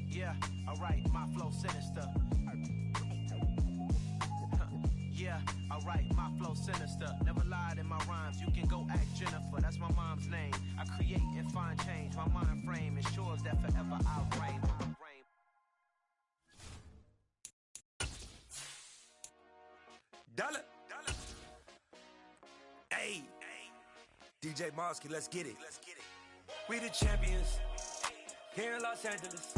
Yeah, alright, my flow sinister. Yeah, alright, my flow sinister. Never lied in my rhymes, you can go ask Jennifer, that's my mom's name. I create and find change, my mind frame ensures that forever I'll reign. Dollar. Hey, DJ Mosky, let's get it. We the champions here in Los Angeles.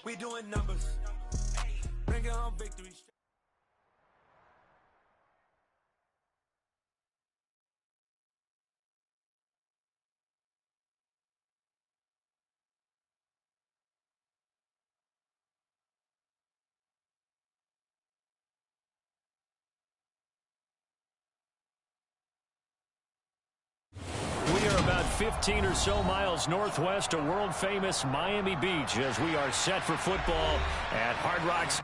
We doing numbers, bringing home victories. We are about 15 or so miles northwest of world-famous Miami Beach as we are set for football at Hard Rock's.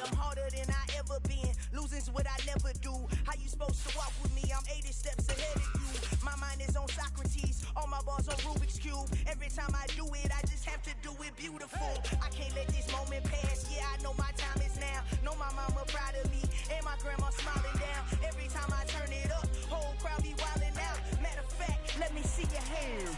I'm harder than I ever been. Losing's what I never do. How you supposed to walk with me? I'm 80 steps ahead of you. My mind is on Socrates. All my bars on Rubik's Cube. Every time I do it, I just have to do it beautiful. I can't let this moment pass. Yeah, I know my time is now. Know my mama proud of me. And my grandma smiling down. Every time I turn it up, whole crowd be wilding out. Matter of fact, let me see your hands.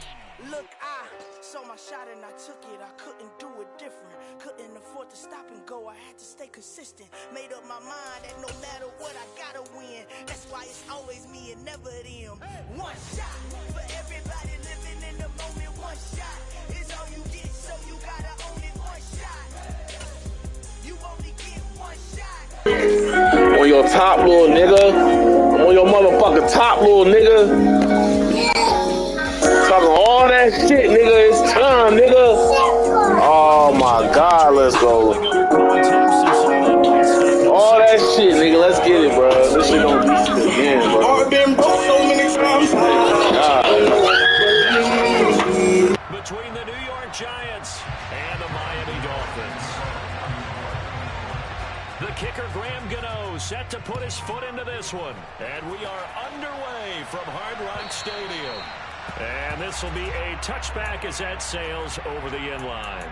Look, I saw my shot and I took it. I couldn't do it different. Couldn't afford to stop and go. I had to stay consistent. Made up my mind that no matter what, I gotta win. That's why it's always me and never them. One shot for everybody living in the moment. One shot is all you get, so you gotta own it. One shot. You only get one shot. On your top, little nigga. I'm on your motherfucking top, little nigga. Talking all that shit, nigga. It's time, nigga. Oh my God, let's go. All that shit, nigga. Let's get it, bro. This shit gonna be again, bro. I've been broke so many times. Between the New York Giants and the Miami Dolphins. The kicker, Graham Gano, set to put his foot into this one. And we are underway from Hard Rock Stadium. And this will be a touchback as that sails over the end line.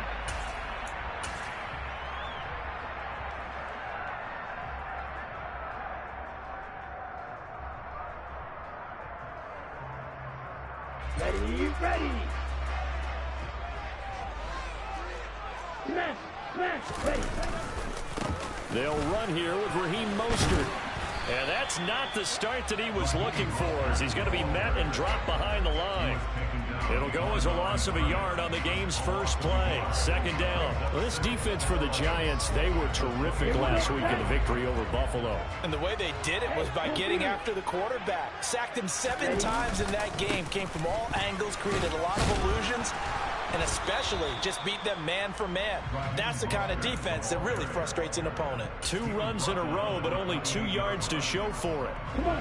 Ready. Ready. They'll run here with Raheem Mostert. And that's not the start that he was looking for, as he's going to be met and dropped behind the line. It'll go as a loss of a yard on the game's first play. Second down. Well, this defense for the Giants, they were terrific last week in the victory over Buffalo. And the way they did it was by getting after the quarterback. Sacked him 7 times in that game. Came from all angles, created a lot of illusions, and especially just beat them man for man. That's the kind of defense that really frustrates an opponent. 2 runs in a row, but only 2 yards to show for it.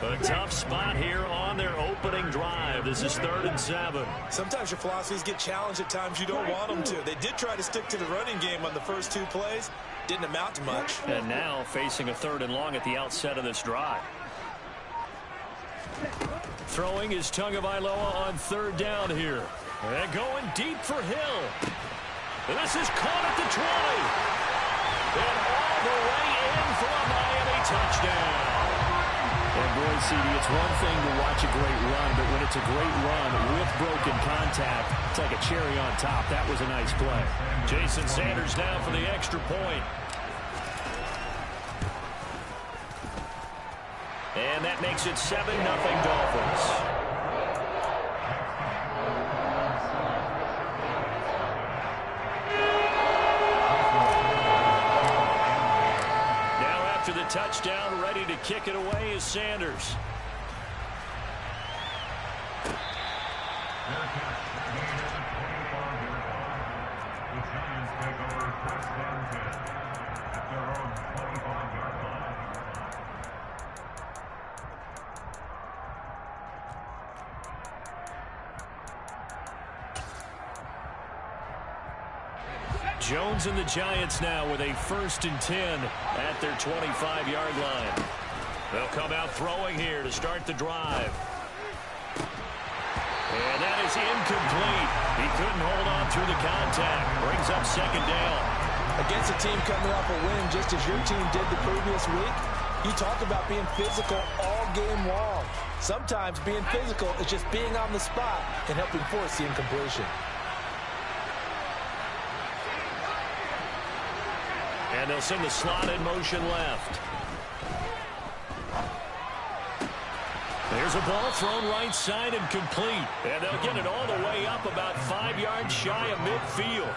A tough spot here on their opening drive. This is 3rd and 7. Sometimes your philosophies get challenged at times you don't want them to. They did try to stick to the running game on the first 2 plays. Didn't amount to much. And now facing a 3rd and long at the outset of this drive. Throwing is Tagovailoa on 3rd down here. And going deep for Hill. This is caught at the 20. And all the way in for a Miami touchdown. And boy, CD, it's one thing to watch a great run, but when it's a great run with broken contact, it's like a cherry on top. That was a nice play. Jason Sanders down for the extra point. And that makes it 7-0 Dolphins. The touchdown, ready to kick it away is Sanders. Jones and the Giants now with a 1st and 10 at their 25-yard line. They'll come out throwing here to start the drive. And that is incomplete. He couldn't hold on through the contact. Brings up 2nd down. Against a team coming off a win just as your team did the previous week, you talk about being physical all game long. Sometimes being physical is just being on the spot and helping force the incompletion. And they'll send the slot in motion left. There's a ball thrown right side and complete. And they'll get it all the way up about 5 yards shy of midfield.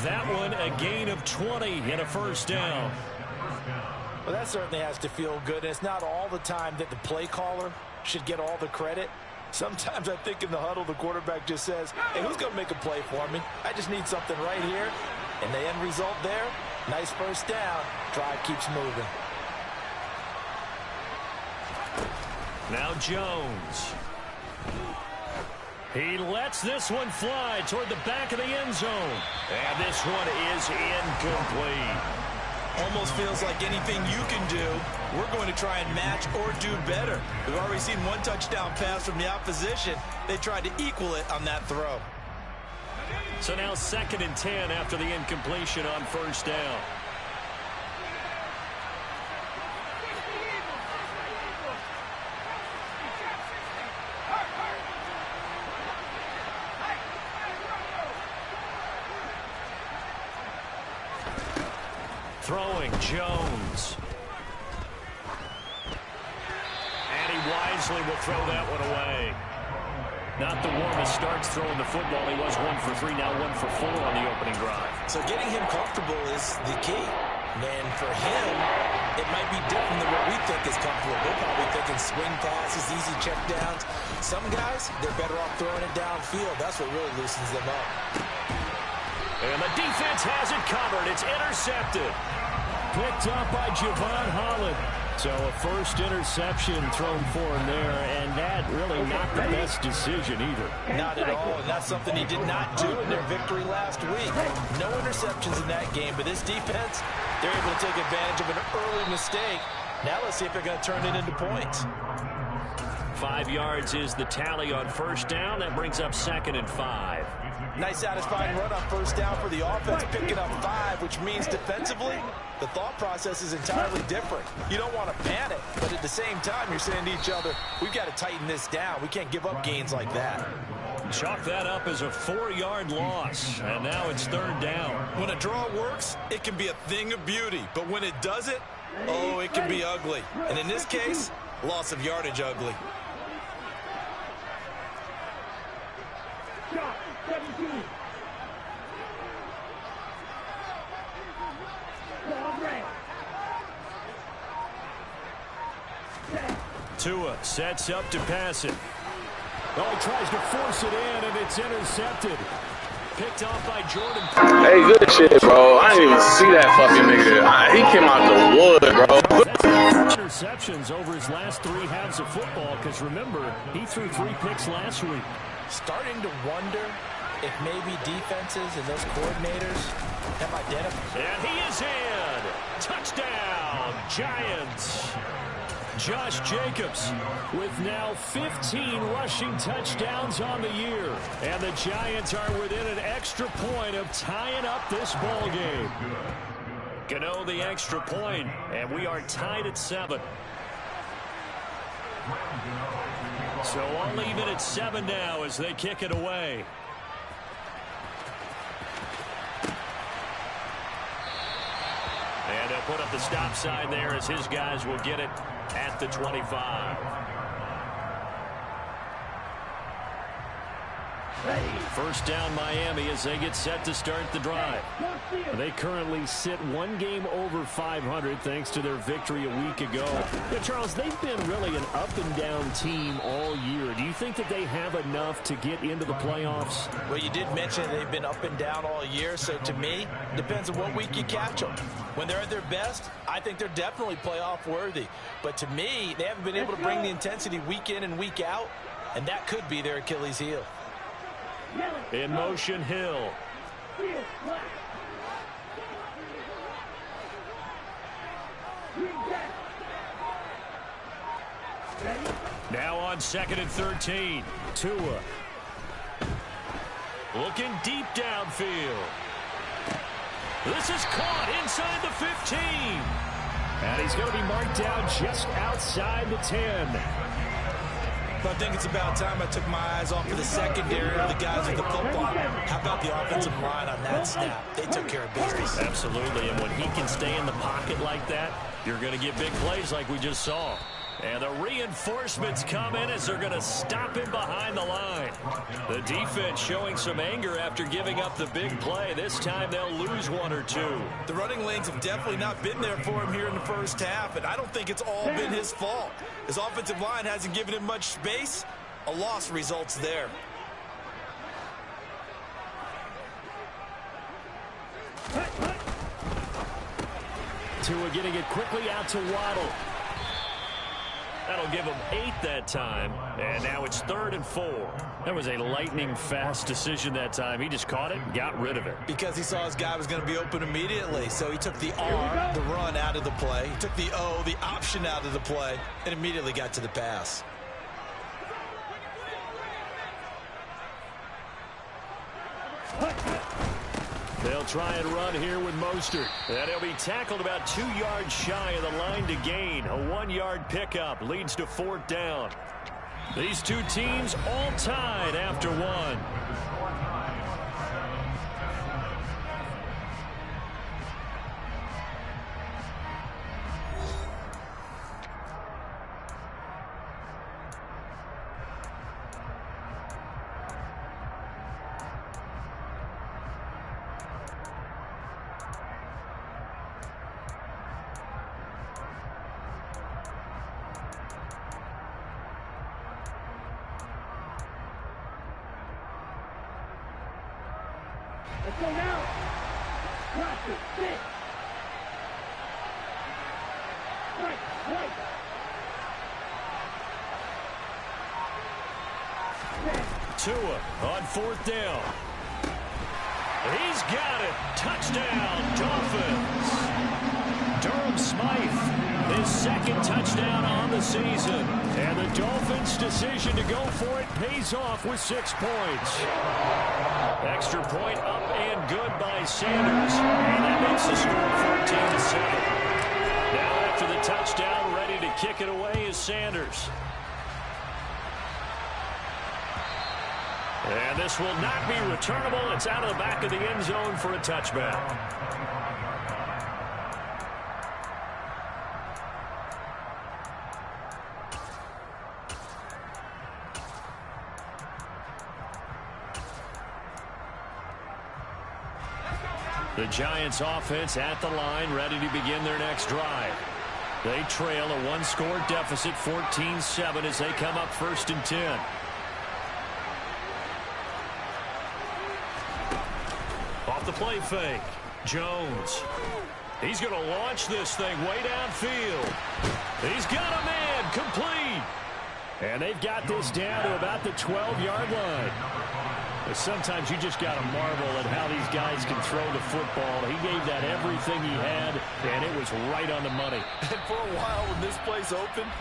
That one a gain of 20 and a 1st down. Well, that certainly has to feel good. And it's not all the time that the play caller should get all the credit. Sometimes I think in the huddle the quarterback just says, hey, who's going to make a play for me? I just need something right here. And the end result there, nice 1st down. Drive keeps moving. Now Jones. He lets this one fly toward the back of the end zone. And this one is incomplete. Almost feels like anything you can do, we're going to try and match or do better. We've already seen one touchdown pass from the opposition. They tried to equal it on that throw. So now 2nd and 10 after the incompletion on 1st down. Throwing Jones. And he wisely will throw that one away. Not the warmest starts throwing the football. He was 1 for 3, now 1 for 4 on the opening drive. So getting him comfortable is the key. And for him, it might be different than what we think is comfortable. We're probably thinking swing passes, easy check downs. Some guys, they're better off throwing it downfield. That's what really loosens them up. And the defense has it covered. It's intercepted. Picked up by Javon Holland. So a 1st interception thrown for him there, and that really not the best decision either. Not at all, and that's something he did not do in their victory last week. No interceptions in that game, but this defense, they're able to take advantage of an early mistake. Now let's see if they're going to turn it into points. 5 yards is the tally on 1st down. That brings up 2nd and 5. Nice satisfying run on 1st down for the offense, picking up 5, which means defensively, the thought process is entirely different. You don't want to panic, but at the same time, you're saying to each other, we've got to tighten this down. We can't give up gains like that. Chalk that up as a 4-yard loss, and now it's 3rd down. When a draw works, it can be a thing of beauty, but when it doesn't, oh, it can be ugly. And in this case, loss of yardage ugly. Tua sets up to pass it. Oh, he tries to force it in, and it's intercepted. Picked off by Jordan. Hey, good shit, bro. I didn't even see that fucking nigga. He came out the wood, bro. That's interceptions over his last 3 halves of football, because remember, he threw 3 picks last week. Starting to wonder if maybe defenses and those coordinators have identified. And he is in. Touchdown, Giants. Josh Jacobs with now 15 rushing touchdowns on the year. And the Giants are within an extra point of tying up this ball game. Gano the extra point, and we are tied at 7. So all even at 7 now as they kick it away. And they'll put up the stop sign there as his guys will get it at the 25. First down Miami as they get set to start the drive. They currently sit 1 game over 500 thanks to their victory a week ago. Yeah, Charles, they've been really an up-and-down team all year. Do you think that they have enough to get into the playoffs? Well, you did mention they've been up and down all year, so to me, depends on what week you catch them. When they're at their best, I think they're definitely playoff worthy. But to me, they haven't been able to bring the intensity week in and week out, and that could be their Achilles heel. In motion, Hill. Now on 2nd and 13. Tua. Looking deep downfield. This is caught inside the 15. And he's going to be marked down just outside the 10. I think it's about time I took my eyes off of the secondary of the guys with the football. How about the offensive line on that snap? They took care of business. Absolutely, and when he can stay in the pocket like that, you're going to get big plays like we just saw. And the reinforcements come in as they're going to stop him behind the line. The defense showing some anger after giving up the big play. This time they'll lose 1 or 2. The running lanes have definitely not been there for him here in the first half, and I don't think it's all been his fault. His offensive line hasn't given him much space. A loss results there. Tua getting it quickly out to Waddle. That'll give him 8 that time, and now it's 3rd and 4. That was a lightning-fast decision that time. He just caught it and got rid of it. Because he saw his guy was going to be open immediately, so he took the R, the run, out of the play. He took the O, the option, out of the play, and immediately got to the pass. They'll try and run here with Mostert. And he'll be tackled about 2 yards shy of the line to gain. A 1-yard pickup leads to 4th down. These two teams all tied after 1. Let's go now. Watch it. Sit. Right. Tua on 4th down. He's got it. Touchdown, Dolphins. Durham Smythe, his 2nd touchdown on the season. And the Dolphins' decision to go for it pays off with 6 points. Extra point up and good by Sanders. And that makes the score 14-7. Now after the touchdown, ready to kick it away is Sanders. And this will not be returnable. It's out of the back of the end zone for a touchback. The Giants offense at the line, ready to begin their next drive. They trail a 1-score deficit, 14-7, as they come up 1st and 10. Off the play fake, Jones. He's going to launch this thing way downfield. He's got a man, complete. And they've got this down to about the 12-yard line. Sometimes you just got to marvel at how these guys can throw the football. He gave that everything he had, and it was right on the money. And for a while when this place opened,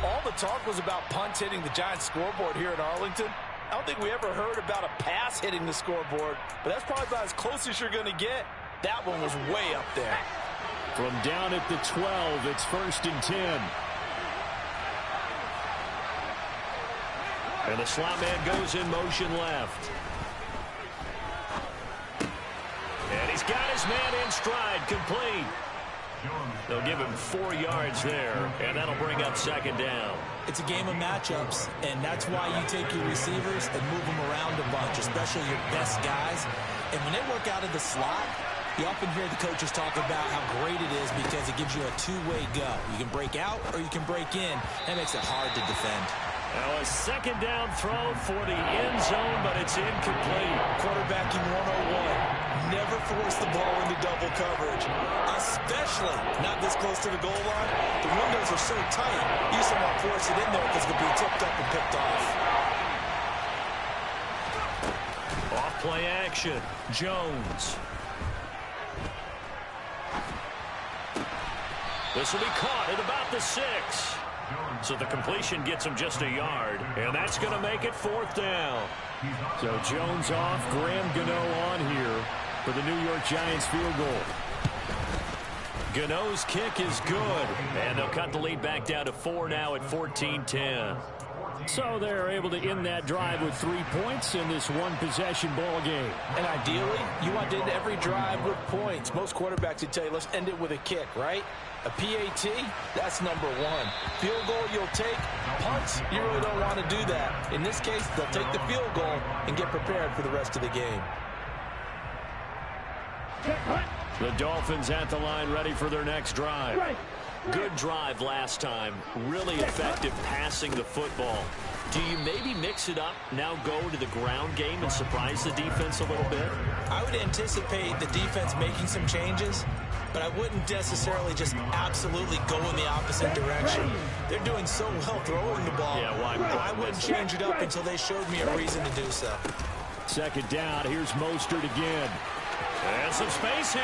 all the talk was about punts hitting the Giants scoreboard here in Arlington. I don't think we ever heard about a pass hitting the scoreboard, but that's probably about as close as you're going to get. That one was way up there. From down at the 12, it's 1st and 10. And the slot man goes in motion left. And he's got his man in stride, complete. They'll give him 4 yards there, and that'll bring up 2nd down. It's a game of matchups, and that's why you take your receivers and move them around a bunch, especially your best guys. And when they work out of the slot, you often hear the coaches talk about how great it is because it gives you a two-way go. You can break out or you can break in. That makes it hard to defend. Now a 2nd down throw for the end zone, but it's incomplete. Quarterbacking 101. Never force the ball into double coverage, especially not this close to the goal line. The windows are so tight, you just don't want to force it in there because it'll be tipped up and picked off. Off play action, Jones. This will be caught at about the 6. So the completion gets him just a yard, and that's going to make it 4th down. So Jones off, Graham Gano on here for the New York Giants field goal. Gano's kick is good, and they'll cut the lead back down to 4 now at 14-10. So they're able to end that drive with 3 points in this one-possession ball game. And ideally, you want to end every drive with points. Most quarterbacks would tell you, let's end it with a kick, right? A PAT, that's number 1. Field goal you'll take. Punts, you really don't want to do that. In this case, they'll take the field goal and get prepared for the rest of the game. The Dolphins at the line ready for their next drive. Good drive last time. Really effective passing the football. Do you maybe mix it up, now go to the ground game and surprise the defense a little bit? I would anticipate the defense making some changes, but I wouldn't necessarily just absolutely go in the opposite direction. They're doing so well throwing the ball. Yeah, why I wouldn't change it up until they showed me a reason to do so. 2nd down, here's Mostert again. And some space here.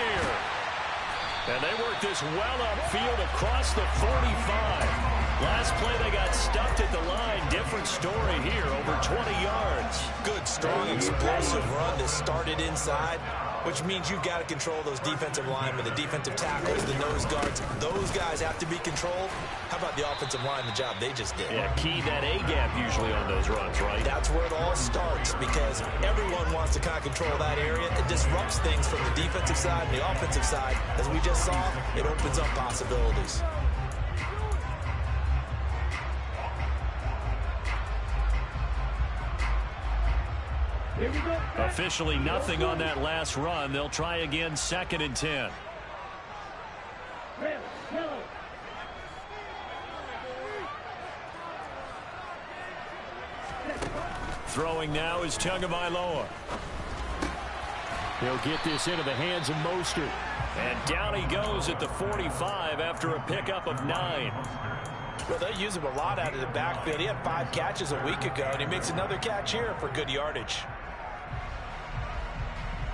And they work this well upfield across the 45. Last play, they got stuffed at the line. Different story here, over 20 yards. Good, strong, explosive run that started inside, which means you've got to control those defensive linemen, the defensive tackles, the nose guards. Those guys have to be controlled. How about the offensive line, the job they just did? Yeah, key that A-gap usually on those runs, right? That's where it all starts because everyone wants to kind of control that area. It disrupts things from the defensive side and the offensive side. As we just saw, it opens up possibilities. Officially nothing on that last run. They'll try again, 2nd and 10. Throwing now is Tagovailoa. He'll get this into the hands of Mostert. And down he goes at the 45 after a pickup of 9. Well, they use him a lot out of the backfield. He had 5 catches a week ago, and he makes another catch here for good yardage.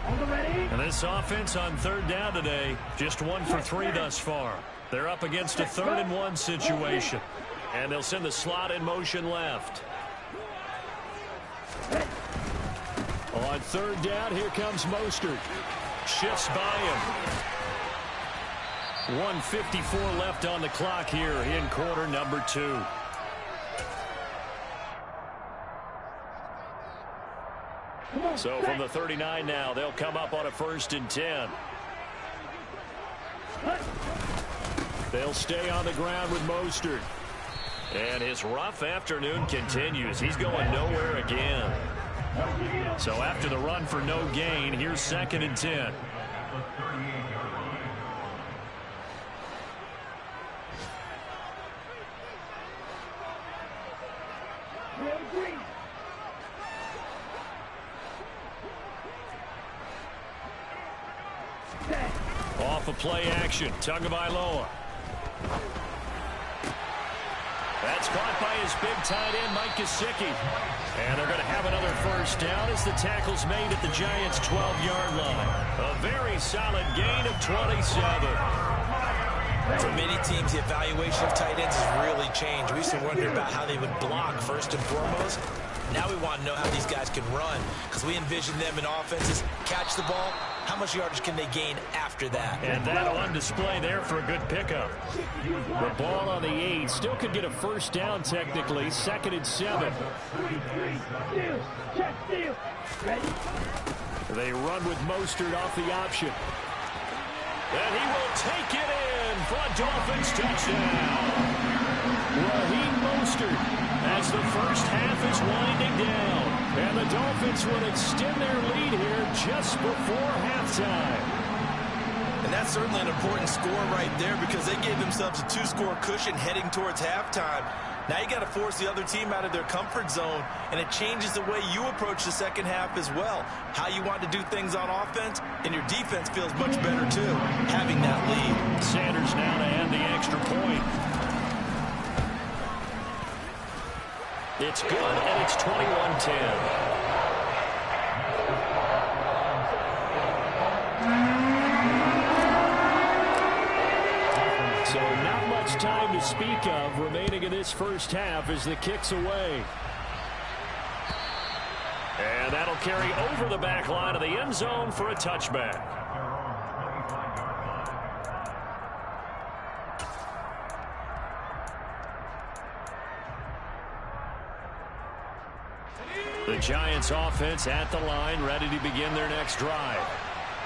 And this offense on 3rd down today, just 1 for 3 thus far. They're up against a 3rd and 1 situation. And they'll send the slot in motion left. On 3rd down, here comes Mostert. Shifts by him. 1:54 left on the clock here in quarter number 2. So from the 39 now, they'll come up on a 1st and 10. They'll stay on the ground with Mostert. And his rough afternoon continues. He's going nowhere again. So after the run for no gain, here's 2nd and 10. Off of play action, Tagovailoa. That's caught by his big tight end, Mike Gesicki. And they're going to have another first down as the tackle's made at the Giants' 12-yard line. A very solid gain of 27. For many teams, the evaluation of tight ends has really changed. We used to wonder about how they would block first and foremost. Now we want to know how these guys can run, because we envision them in offenses catch the ball. How much yardage can they gain after that? And that on display there for a good pickup. The ball on the 8 still could get a first down technically. 2nd and 7. They run with Mostert off the option. And he will take it in for a Dolphins touchdown. Raheem Mostert as the first half is winding down. And the Dolphins will extend their lead here just before halftime. And that's certainly an important score right there, because they gave themselves a 2-score cushion heading towards halftime. Now you got to force the other team out of their comfort zone, and it changes the way you approach the second half as well. How you want to do things on offense, and your defense feels much better too, having that lead. Sanders now to add the extra point. It's good, and it's 21-10. So not much time to speak of remaining in this first half as the kick's away. And that'll carry over the back line of the end zone for a touchback. The Giants offense at the line, ready to begin their next drive.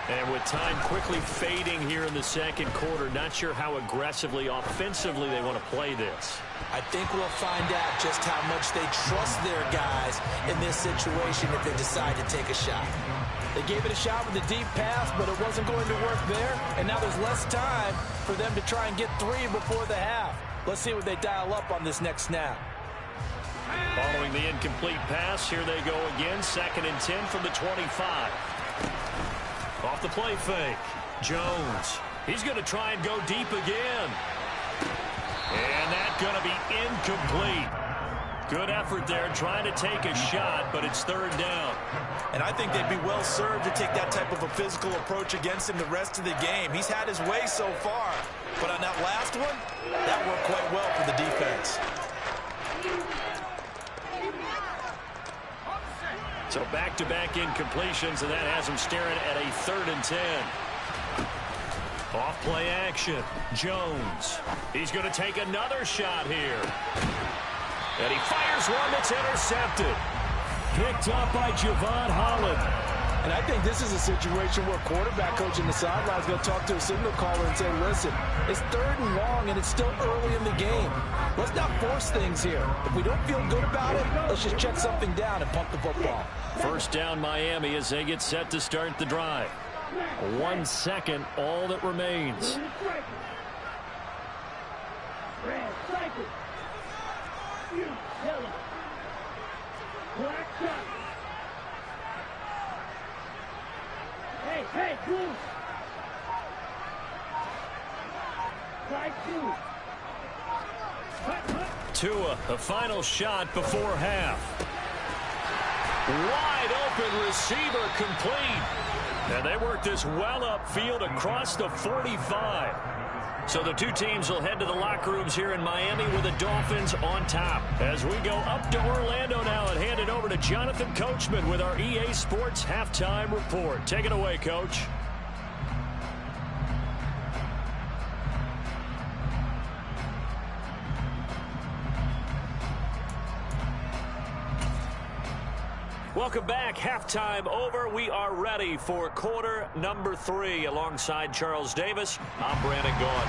And with time quickly fading here in the second quarter, not sure how aggressively, offensively they want to play this. I think we'll find out just how much they trust their guys in this situation if they decide to take a shot. They gave it a shot with a deep pass, but it wasn't going to work there. And now there's less time for them to try and get 3 before the half. Let's see what they dial up on this next snap. Following the incomplete pass, here they go again. 2nd and 10 from the 25. Off the play fake. Jones. He's going to try and go deep again. And that's going to be incomplete. Good effort there trying to take a shot, but it's 3rd down. And I think they'd be well served to take that type of a physical approach against him the rest of the game. He's had his way so far. But on that last one, that worked quite well for the defense. So back-to-back incompletions, and that has him staring at a 3rd and 10. Off play action. Jones. He's going to take another shot here. And he fires one that's intercepted. Picked up by Javon Holland. And I think this is a situation where quarterback coach in the sideline is going to talk to a signal caller and say, listen, it's 3rd and long, and it's still early in the game. Let's not force things here. If we don't feel good about it, let's just check something down and pump the football. First down Miami as they get set to start the drive. 1 second, all that remains. Hey, blue. Tua, the final shot before half. Wide open receiver complete. And they work this well upfield across the 45. So the two teams will head to the locker rooms here in Miami with the Dolphins on top. As we go up to Orlando now and hand it over to Jonathan Coachman with our EA Sports Halftime Report. Take it away, Coach. Welcome back. Halftime over. We are ready for quarter number 3. Alongside Charles Davis, I'm Brandon Gordon.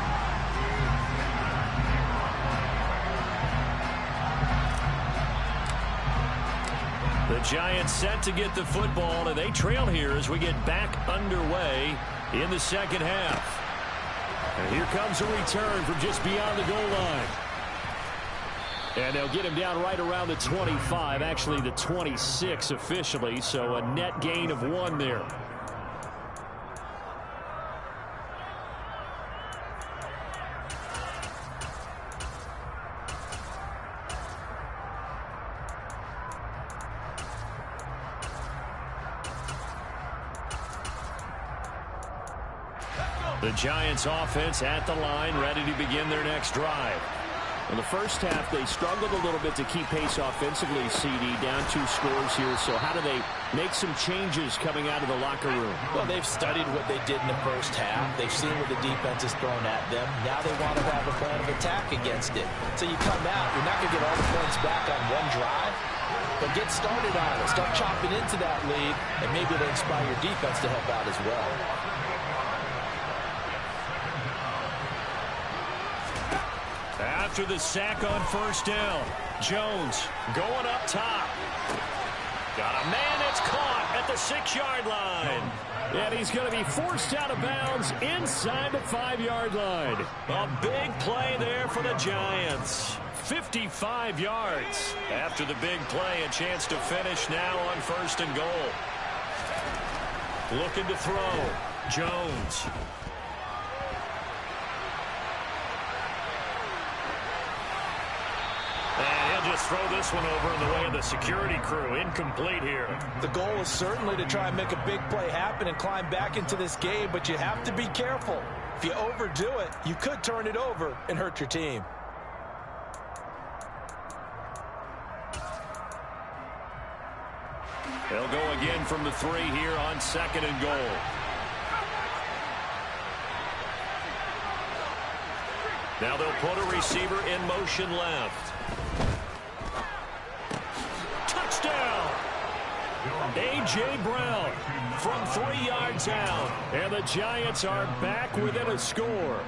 The Giants set to get the football, and they trail here as we get back underway in the second half. And here comes a return from just beyond the goal line. And they'll get him down right around the 25, actually the 26 officially, so a net gain of 1 there. The Giants offense at the line, ready to begin their next drive. In the first half, they struggled a little bit to keep pace offensively, CD, down 2 scores here. So how do they make some changes coming out of the locker room? Well, they've studied what they did in the first half. They've seen what the defense has thrown at them. Now they want to have a plan of attack against it. So you come out, you're not going to get all the points back on one drive, but get started on it. Start chopping into that lead, and maybe it'll inspire your defense to help out as well. After the sack on first down, Jones going up top. Got a man that's caught at the 6-yard line. And he's going to be forced out of bounds inside the 5-yard line. A big play there for the Giants. 55 yards. After the big play, a chance to finish now on 1st and goal. Looking to throw. Jones. And he'll just throw this one over in the way of the security crew. Incomplete here. The goal is certainly to try and make a big play happen and climb back into this game, but you have to be careful. If you overdo it, you could turn it over and hurt your team. They'll go again from the 3 here on 2nd and goal. Now they'll put a receiver in motion left. Touchdown! A.J. Brown from 3 yards out. And the Giants are back within a score.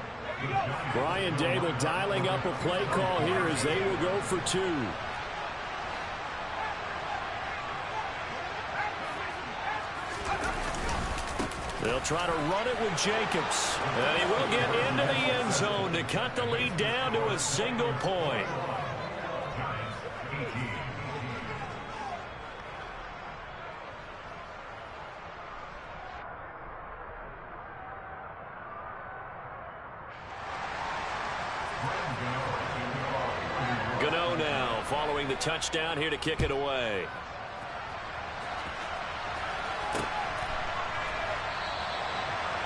Brian Dable dialing up a play call here as they will go for 2. They'll try to run it with Jacobs. And he will get into the end zone to cut the lead down to a single point. Gano now following the touchdown here to kick it away.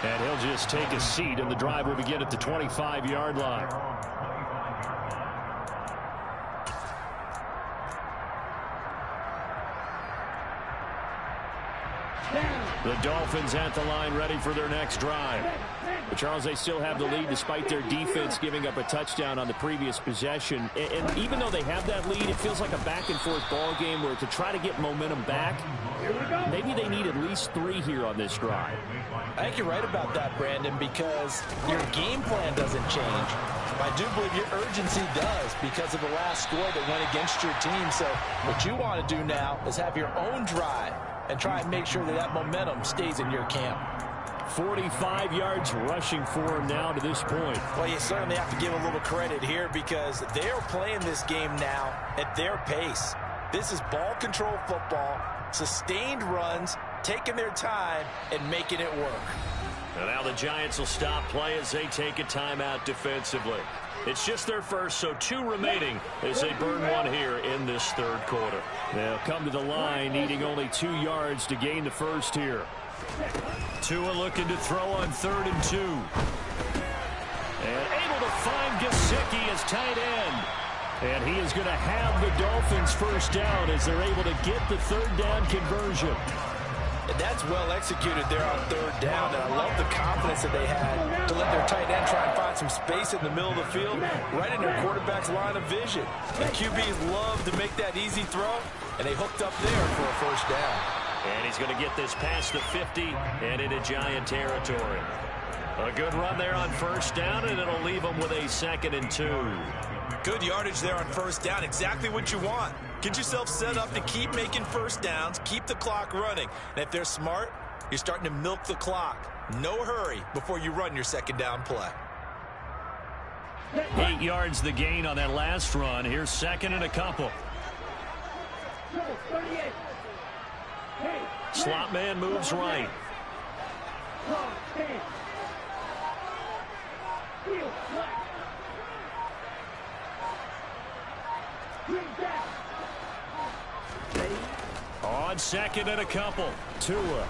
And he'll just take a seat, and the drive will begin at the 25-yard line. The Dolphins at the line, ready for their next drive. But Charles, they still have the lead despite their defense giving up a touchdown on the previous possession. And even though they have that lead, it feels like a back-and-forth ball game where to try to get momentum back, maybe they need at least 3 here on this drive. I think you're right about that, Brandon, because your game plan doesn't change. I do believe your urgency does because of the last score that went against your team. So what you want to do now is have your own drive and try and make sure that that momentum stays in your camp. 45 yards rushing for him now to this point. Well, you certainly have to give a little credit here because they're playing this game now at their pace. This is ball control football, sustained runs, taking their time and making it work. And now the Giants will stop play as they take a timeout defensively. It's just their first, so 2 remaining as they burn 1 here in this 3rd quarter. They'll come to the line needing only 2 yards to gain the first here. Tua looking to throw on 3rd and 2. And able to find Gesicki as tight end. And he is going to have the Dolphins first down as they're able to get the 3rd down conversion. And that's well executed there on 3rd down. And I love the confidence that they had to let their tight end try and find some space in the middle of the field, right in their quarterback's line of vision. The QBs love to make that easy throw, and they hooked up there for a first down. And he's going to get this past the 50 and into Giant territory. A good run there on first down, and it'll leave them with a 2nd and 2. Good yardage there on first down. Exactly what you want. Get yourself set up to keep making first downs, keep the clock running. And if they're smart, you're starting to milk the clock. No hurry before you run your 2nd down play. 8 yards the gain on that last run. Here's 2nd and a couple. Slot man moves right. On 2nd and a couple. Tua.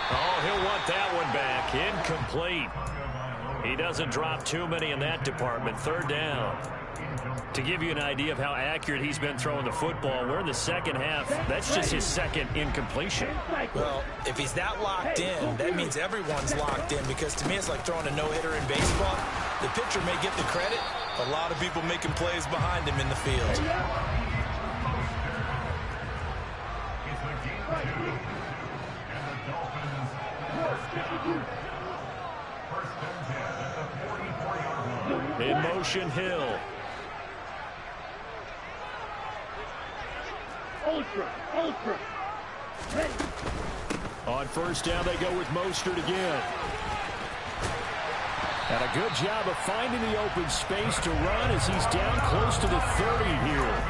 Oh, he'll want that one back. complete. He doesn't drop too many in that department. Third down. To give you an idea of how accurate he's been throwing the football, we're in the second half. That's just his second incompletion. Well, if he's that locked in, that means everyone's locked in, because to me it's like throwing a no-hitter in baseball. The pitcher may get the credit. A lot of people making plays behind him in the field. In motion, Hill. Ultra. Ready. On first down, they go with Mostert again. And a good job of finding the open space to run as he's down close to the 30 here.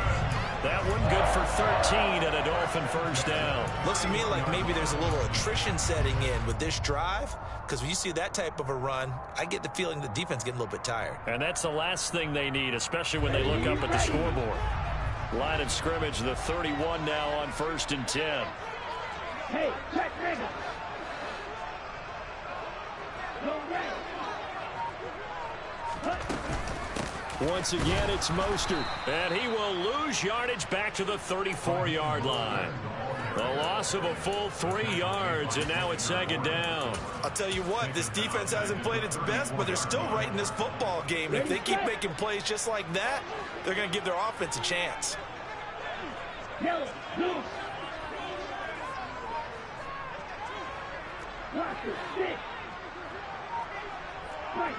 That one good for 13 and a Dolphin first down. Looks to me like maybe there's a little attrition setting in with this drive, because when you see that type of a run, I get the feeling the defense getting a little bit tired. And that's the last thing they need, especially when they look up at the scoreboard. Line of scrimmage, the 31 now on 1st and 10. Hey, check ready. Once again, it's Mostert, and he will lose yardage back to the 34-yard line. A loss of a full 3 yards, and now it's 2nd down. I'll tell you what, this defense hasn't played its best, but they're still right in this football game. And if they keep making plays just like that, they're going to give their offense a chance. Yellow, loose. Blocker, stick. Right.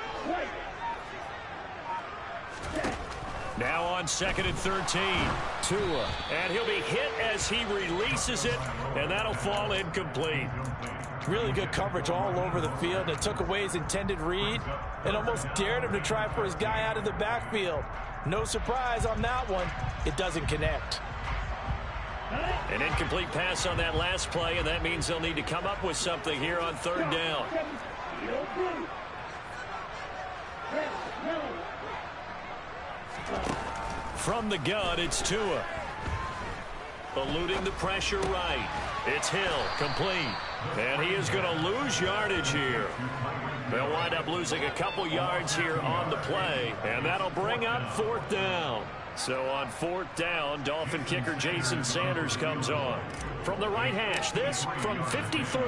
Now on 2nd and 13. Tua. And he'll be hit as he releases it, and that'll fall incomplete. Really good coverage all over the field, and it took away his intended read and almost dared him to try for his guy out of the backfield. No surprise on that one. It doesn't connect. An incomplete pass on that last play, and that means they'll need to come up with something here on 3rd down. From the gun, it's Tua. Eluding the pressure right. It's Hill, complete. And he is going to lose yardage here. They'll wind up losing a couple yards here on the play, and that'll bring up 4th down. So on 4th down, Dolphin kicker Jason Sanders comes on. From the right hash, this from 53.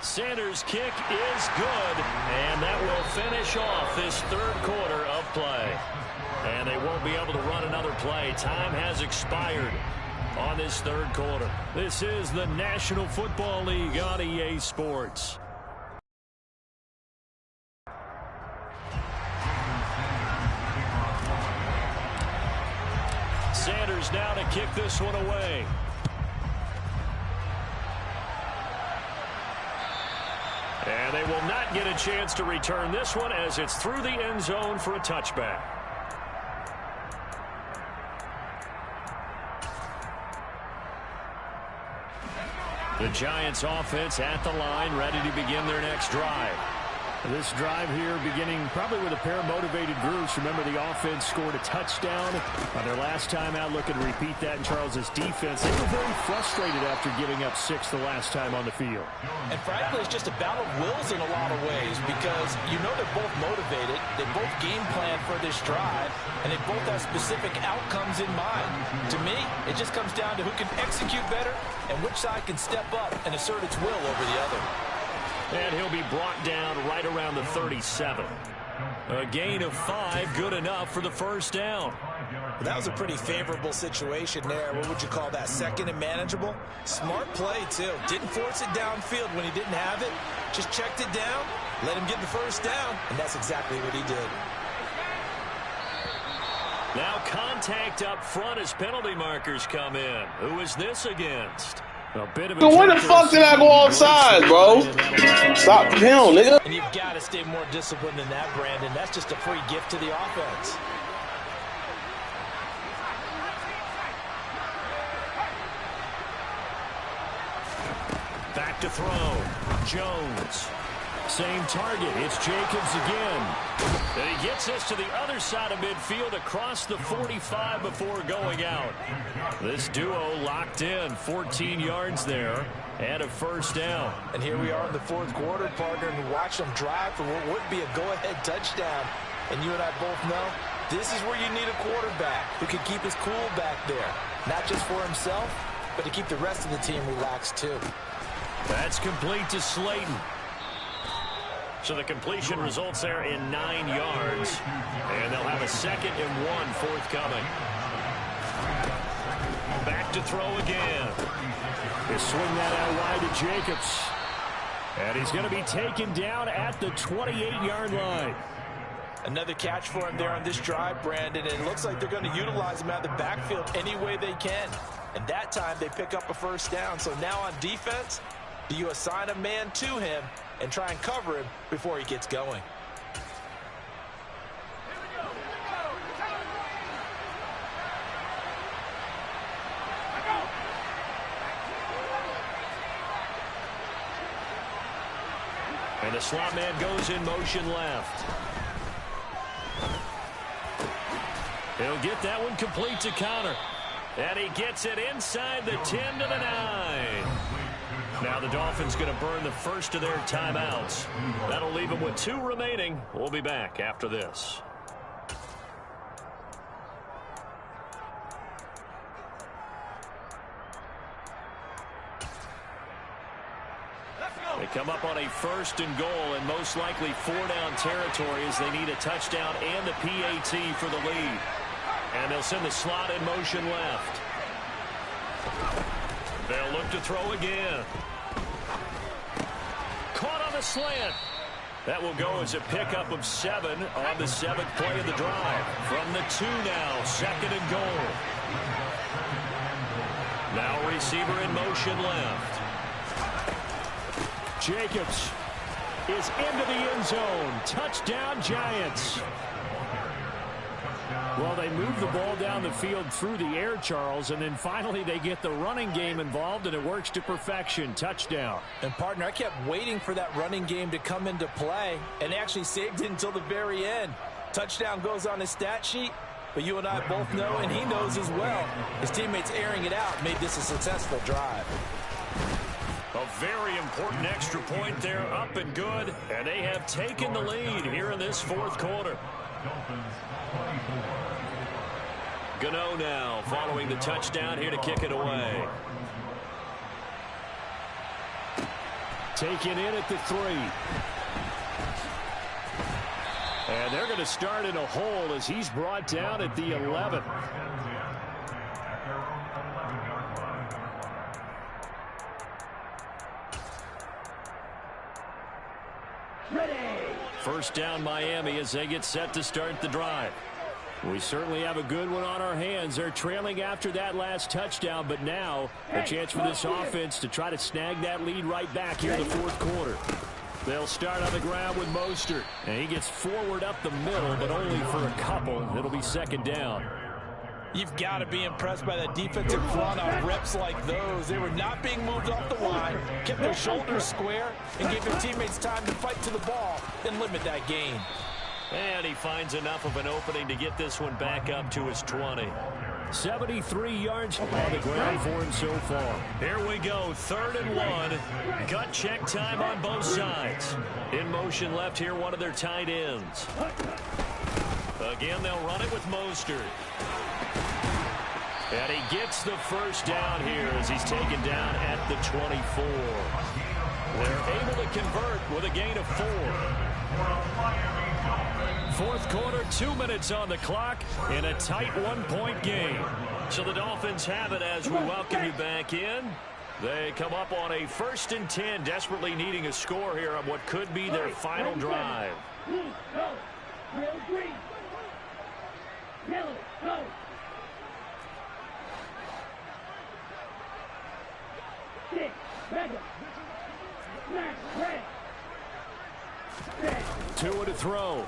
Sanders' kick is good, and that will finish off this 3rd quarter of play. And they won't be able to run another play. Time has expired on this 3rd quarter. This is the National Football League on EA Sports. Sanders now to kick this one away. And they will not get a chance to return this one as it's through the end zone for a touchback. The Giants offense at the line, ready to begin their next drive. This drive here beginning probably with a pair of motivated groups. Remember, the offense scored a touchdown on their last time out. Looking to repeat that in Charles's defense. They were very frustrated after giving up 6 the last time on the field. And frankly, it's just a battle of wills in a lot of ways, because you know they're both motivated. They both game plan for this drive, and they both have specific outcomes in mind. To me, it just comes down to who can execute better and which side can step up and assert its will over the other. And he'll be brought down right around the 37. A gain of 5, good enough for the first down. Well, that was a pretty favorable situation there. What would you call that? 2nd and manageable? Smart play, too. Didn't force it downfield when he didn't have it. Just checked it down, let him get the first down, and that's exactly what he did. Now contact up front as penalty markers come in. Who is this against? A bit of a Where the fuck did I go offside, bro? Stop him, nigga. And you've got to stay more disciplined than that, Brandon. That's just a free gift to the offense. Back to throw. Jones. Same target. It's Jacobs again. And he gets us to the other side of midfield across the 45 before going out. This duo locked in. 14 yards there and a first down. And here we are in the fourth quarter, partner, and watch them drive for what would be a go-ahead touchdown. And you and I both know this is where you need a quarterback who can keep his cool back there. Not just for himself, but to keep the rest of the team relaxed too. That's complete to Slayton. So the completion results there in 9 yards. And they'll have a 2nd and 1 forthcoming. Back to throw again. They swing that out wide to Jacobs. And he's going to be taken down at the 28-yard line. Another catch for him there on this drive, Brandon. And it looks like they're going to utilize him out of the backfield any way they can. And that time they pick up a first down. So now on defense, do you assign a man to him and try and cover him before he gets going? And the slot man goes in motion left. He'll get that one complete to Connor. And he gets it inside the 10 to the 9. Now the Dolphins going to burn the first of their timeouts. That'll leave them with 2 remaining. We'll be back after this. They come up on a 1st and goal and most likely 4-down territory as they need a touchdown and the PAT for the lead. And they'll send the slot in motion left. They'll look to throw again. Caught on the slant. That will go as a pickup of 7 on the 7th play of the drive. From the 2 now, 2nd and goal. Now receiver in motion left. Jacobs is into the end zone. Touchdown, Giants. Well, they move the ball down the field through the air, Charles, and then finally they get the running game involved, and it works to perfection. Touchdown. And, partner, I kept waiting for that running game to come into play and actually saved it until the very end. Touchdown goes on his stat sheet, but you and I both know, and he knows as well, his teammates airing it out made this a successful drive. A very important extra point there, up and good, and they have taken the lead here in this 4th quarter. Gano now following the touchdown here to kick it away. Taken in at the 3. And they're going to start in a hole as he's brought down at the 11. First down Miami as they get set to start the drive. We certainly have a good one on our hands. They're trailing after that last touchdown, but now a chance for this offense to try to snag that lead right back here in the 4th quarter. They'll start on the ground with Mostert, and he gets forward up the middle, but only for a couple. It'll be 2nd down. You've got to be impressed by that defensive front on reps like those. They were not being moved off the line, kept their shoulders square, and gave their teammates time to fight to the ball and limit that gain. And he finds enough of an opening to get this one back up to his 20. 73 yards on the ground for him so far. Here we go, 3rd and 1. Gut check time on both sides. In motion left here, one of their tight ends. Again, they'll run it with Mostert. And he gets the first down here as he's taken down at the 24. They're able to convert with a gain of 4. 4th quarter, 2 minutes on the clock in a tight 1-point game. So the Dolphins have it as we welcome you back in. They come up on a 1st and 10, desperately needing a score here on what could be their final drive. Two to throw.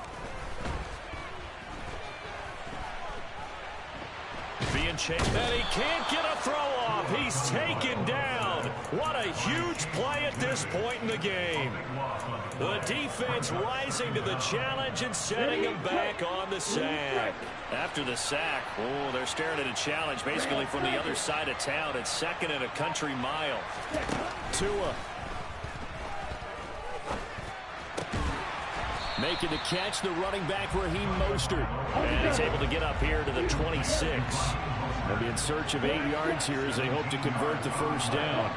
Being chased, and he can't get a throw off. He's taken down. What a huge play at this point in the game. The defense rising to the challenge and setting him back on the sack. After the sack, oh, they're staring at a challenge basically from the other side of town. It's second and a country mile. Tua. Making the catch, the running back Raheem Mostert. And he's able to get up here to the 26. They'll be in search of 8 yards here as they hope to convert the first down.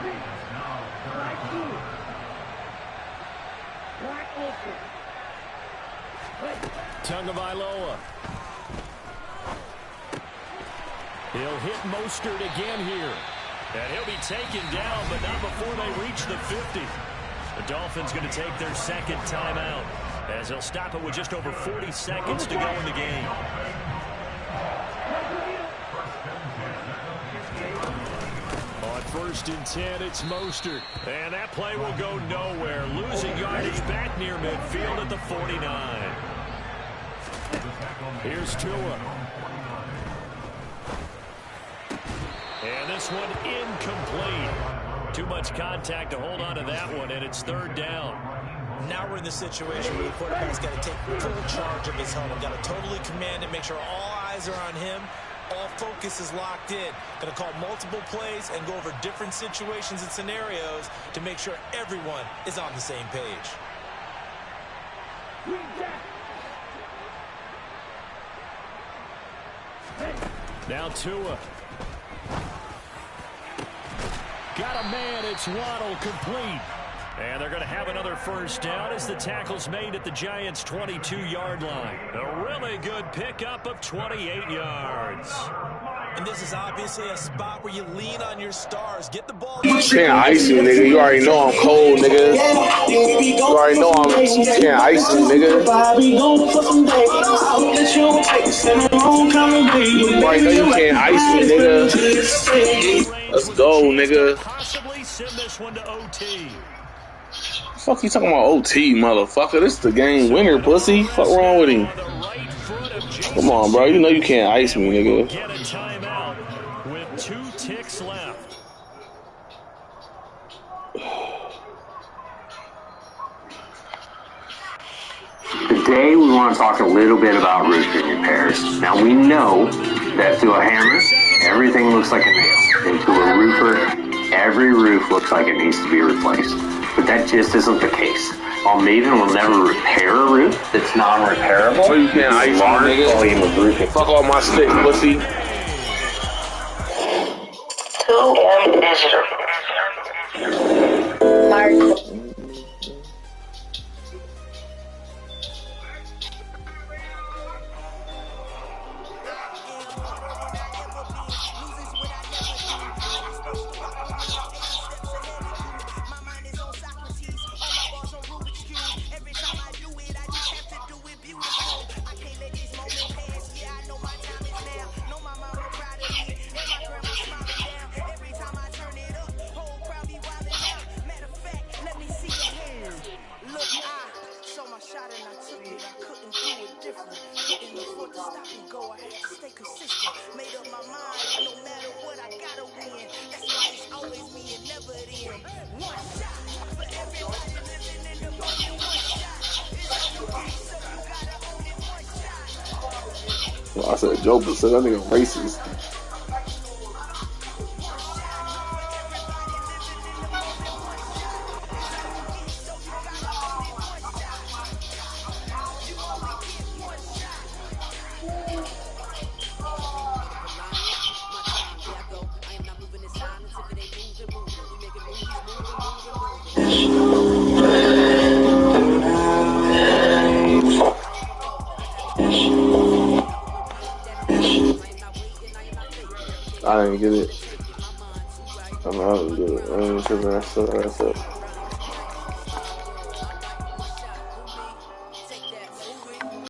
Tagovailoa. He'll hit Mostert again here. And he'll be taken down, but not before they reach the 50. The Dolphins going to take their second timeout, as they'll stop it with just over 40 seconds to go in the game. On 1st and 10, it's Mostert. And that play will go nowhere. Losing yardage back near midfield at the 49. Here's Tua. And this one incomplete. Too much contact to hold on to that one, and it's 3rd down. Now we're in the situation where the quarterback's got to take full charge of his helmet. Got to totally command it, make sure all eyes are on him. All focus is locked in. Going to call multiple plays and go over different situations and scenarios to make sure everyone is on the same page. Now Tua. Got a man. It's Waddle, complete. And they're going to have another first down as the tackle's made at the Giants' 22-yard line. A really good pickup of 28 yards. And this is obviously a spot where you lean on your stars. Get the ball. You can't ice me, nigga. You already know I'm cold, nigga. You already know you can't ice me, nigga. You already know you can't ice me, nigga. Let's go, nigga. Possibly send this one to OT. Fuck you talking about OT, motherfucker? This is the game winner, pussy. Fuck wrong with him? Come on, bro. You know you can't ice me, nigga. Get a timeout with 2 ticks left. Today we want to talk a little bit about roofing repairs. Now we know that to a hammer, everything looks like a nail. And to a roofer, every roof looks like it needs to be replaced. But that just isn't the case. While Maven will never repair a roof that's non-repairable, so you can't ice large me, nigga. volume of roofing. Fuck all my stick, pussy. 2M Digital. Mark. Well, I said Joe, but said that nigga racist. I didn't get it. I didn't get it. I didn't get it.